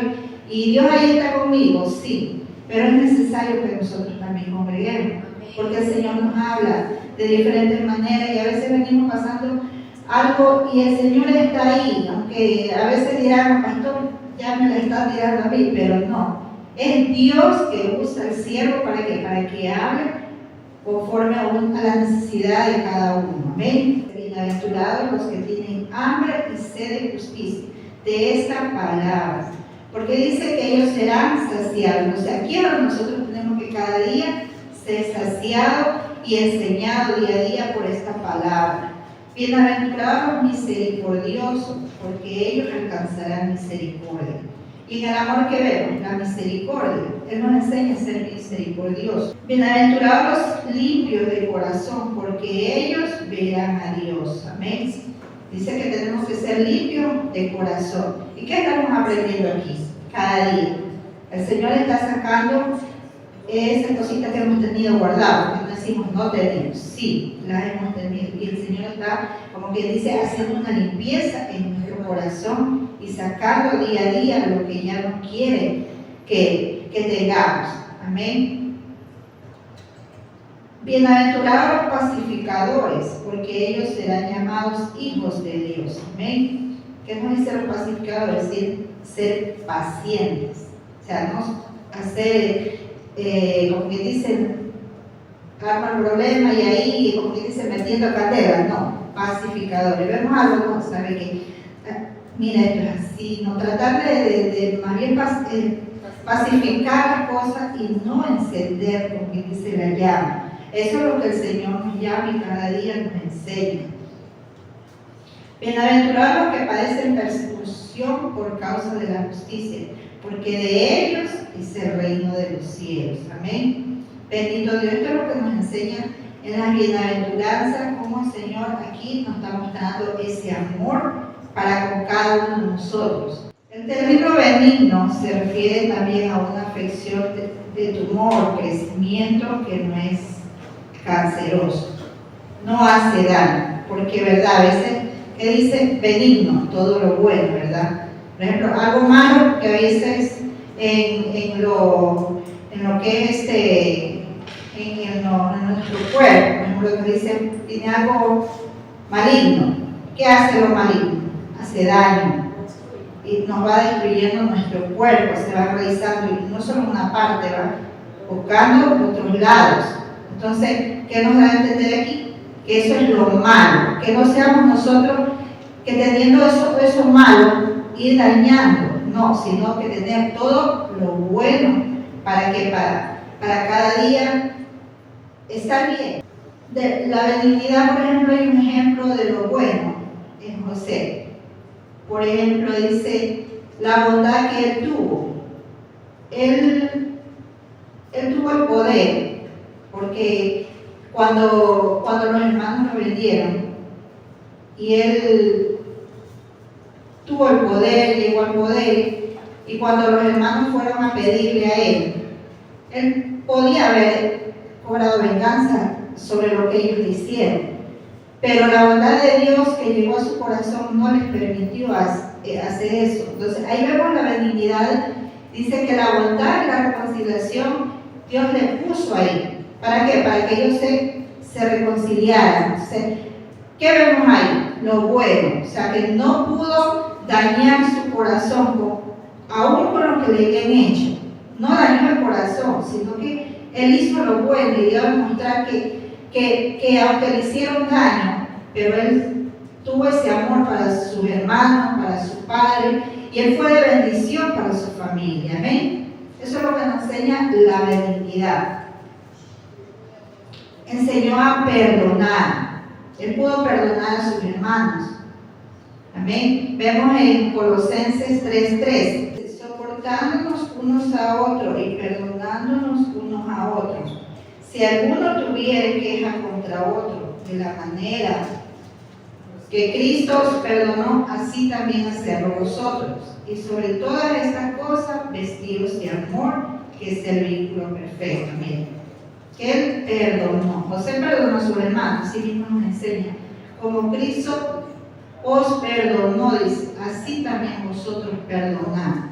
y Dios ahí está conmigo, sí, pero es necesario que nosotros también congreguemos, porque el Señor nos habla de diferentes maneras y a veces venimos pasando algo y el Señor está ahí, aunque a veces dirán, pastor, ya me la está tirando a mí, pero no. Es Dios que usa el siervo para que hable conforme a la necesidad de cada uno. Amén. Bienaventurados los que tienen hambre y sed de justicia, de esta palabra, porque dice que ellos serán saciados. O sea, aquí ahora nosotros tenemos que cada día ser saciados y enseñados día a día por esta palabra. Bienaventurados los misericordiosos, porque ellos alcanzarán misericordia. Y en el amor que vemos, la misericordia, Él nos enseña a ser misericordiosos. Bienaventurados los limpios de corazón, porque ellos verán a Dios. Amén. Dice que tenemos que ser limpios de corazón. ¿Y qué estamos aprendiendo aquí? Cada día. El Señor está sacando esas cositas que hemos tenido guardadas, que no decimos no tenemos, sí, las hemos tenido. Y el Señor está, como que dice, haciendo una limpieza en nuestro corazón y sacando día a día lo que ya no quiere que tengamos. Amén. Bienaventurados los pacificadores, porque ellos serán llamados hijos de Dios. Amén. ¿Qué nos dice los pacificadores? Es decir, ser pacientes. O sea, no hacer, como que dicen, arma el problema y ahí, como que dicen, metiendo candela. No, pacificadores. Vemos algo, ¿no? ¿Sabe qué? Mira, esto es así, no tratar de más bien pacificar las cosas y no encender, como que dice, la llama. Eso es lo que el Señor nos llama y cada día nos enseña. Bienaventurados los que padecen persecución por causa de la justicia, porque de ellos es el reino de los cielos. Amén. Bendito Dios, esto es lo que nos enseña en la bienaventuranza, como el Señor aquí nos está mostrando ese amor para con cada uno de nosotros. El término benigno se refiere también a una afección de tumor, crecimiento que no es canceroso, no hace daño, porque verdad, a veces que dice benigno, todo lo bueno, ¿verdad? Por ejemplo, algo malo que a veces en lo que es en nuestro cuerpo, por ejemplo, que dice tiene algo maligno. ¿Qué hace lo maligno? Hace daño y nos va destruyendo nuestro cuerpo, se va realizando y no solo una parte, va buscando otros lados. Entonces, ¿qué nos da a entender aquí? Que eso es lo malo, que no seamos nosotros que teniendo eso malo ir dañando, no, sino que tener todo lo bueno para que para cada día estar bien. De la benignidad, por ejemplo, hay un ejemplo de lo bueno en José. Por ejemplo, dice la bondad que él tuvo. Él tuvo el poder, porque cuando los hermanos lo vendieron y él tuvo el poder, llegó al poder, y cuando los hermanos fueron a pedirle a él podía haber cobrado venganza sobre lo que ellos le hicieron, pero la bondad de Dios que llegó a su corazón no les permitió hacer eso. Entonces ahí vemos la benignidad. Dice que la bondad y la reconciliación Dios le puso ahí. ¿Para qué? Para que ellos se reconciliaran. ¿Qué vemos ahí? Lo bueno. O sea, que no pudo dañar su corazón aún con lo que le habían hecho. no dañó el corazón, sino que él hizo lo bueno y dio a demostrar que aunque le hicieron daño, pero él tuvo ese amor para sus hermanos, para su padre, y él fue de bendición para su familia. Amén. Eso es lo que nos enseña la benignidad. Enseñó a perdonar. Él pudo perdonar a sus hermanos. Amén. Vemos en Colosenses 3:3, soportándonos unos a otros y perdonándonos unos a otros. Si alguno tuviera queja contra otro, de la manera que Cristo os perdonó, así también hacedlo vosotros. Y sobre todas estas cosas, vestidos de amor, que es el vínculo perfecto. Miren, que Él perdonó. José perdonó a sus hermanos, así mismo nos enseña. Como Cristo os perdonó, dice, así también vosotros perdonad.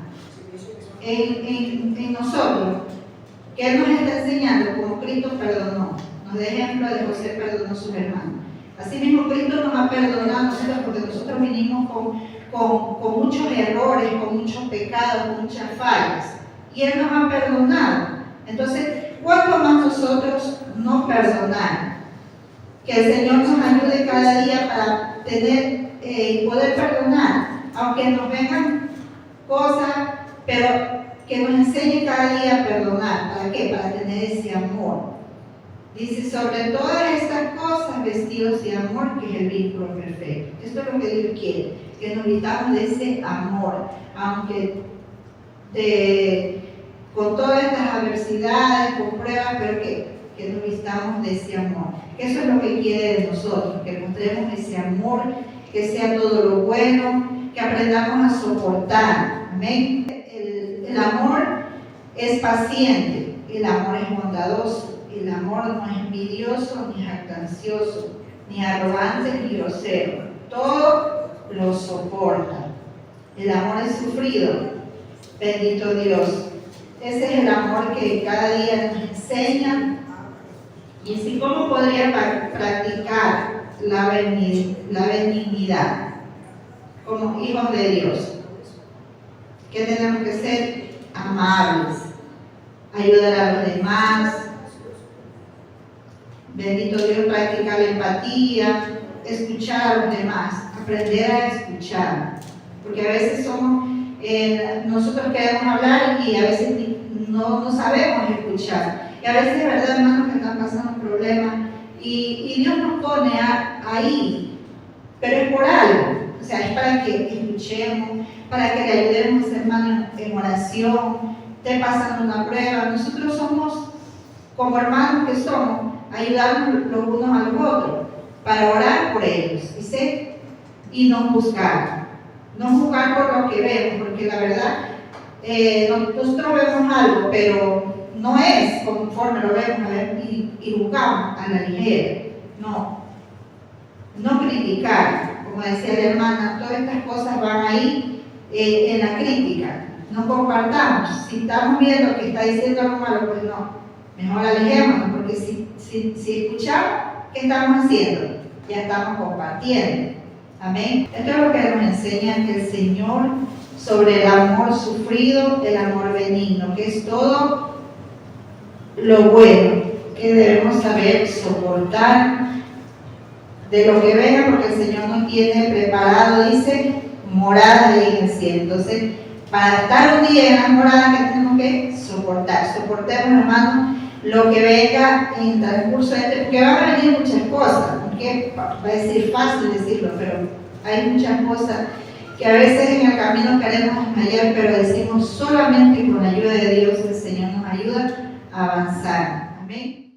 En nosotros, que Él nos está enseñando, como Cristo perdonó. Nos da ejemplo de José perdonó a sus hermanos. Así mismo Cristo nos ha perdonado a nosotros, porque nosotros vinimos con muchos errores, con muchos pecados, con muchas fallas. Y Él nos ha perdonado. Entonces, ¿cuánto más nosotros no perdonar? Que el Señor nos ayude cada día para tener y poder perdonar, aunque nos vengan cosas, pero que nos enseñe cada día a perdonar. ¿Para qué? Para tener ese amor. Dice, sobre todas estas cosas, vestidos de amor, que es el vínculo perfecto. Esto es lo que Dios quiere, que nos vistamos de ese amor, aunque con todas estas adversidades, con pruebas, pero que nos vistamos de ese amor. Eso es lo que quiere de nosotros, que mostremos ese amor, que sea todo lo bueno, que aprendamos a soportar. Amén. El amor es paciente, el amor es bondadoso. El amor no es envidioso, ni jactancioso, ni arrogante, ni grosero. Todo lo soporta. El amor es sufrido. Bendito Dios. Ese es el amor que cada día nos enseña. Y así, ¿cómo podría practicar la benignidad como hijos de Dios? ¿Qué tenemos que ser? Amables. Ayudar a los demás. Bendito Dios, practicar la empatía, escuchar a los demás, aprender a escuchar. Porque a veces nosotros queremos hablar y a veces no sabemos escuchar. Y a veces, ¿verdad, hermanos, que están pasando problemas? Y Dios nos pone ahí, pero es por algo. O sea, es para que escuchemos, para que le ayudemos, hermanos, en oración. Te pasan una prueba. Nosotros somos, como hermanos que somos, ayudarnos los unos a los otros para orar por ellos, ¿sí? Y no juzgar por lo que vemos, porque la verdad nosotros vemos algo, pero no es conforme lo vemos y juzgamos a la ligera. No criticar, como decía la hermana, todas estas cosas van ahí en la crítica. No compartamos. Si estamos viendo que está diciendo algo malo, pues no, mejor alejémonos, porque si escuchamos, ¿qué estamos haciendo? Ya estamos compartiendo. Amén. Esto es lo que nos enseña el Señor sobre el amor sufrido, el amor benigno, que es todo lo bueno que debemos saber soportar de lo que venga, porque el Señor nos tiene preparado, dice, morada de iglesia. Entonces, para estar un día en las moradas, que tenemos que soportar. Soportemos, hermanos, lo que venga en el transcurso de porque van a venir muchas cosas, porque va a decir fácil decirlo, pero hay muchas cosas que a veces en el camino queremos desmayar, pero decimos solamente con la ayuda de Dios el Señor nos ayuda a avanzar. Amén.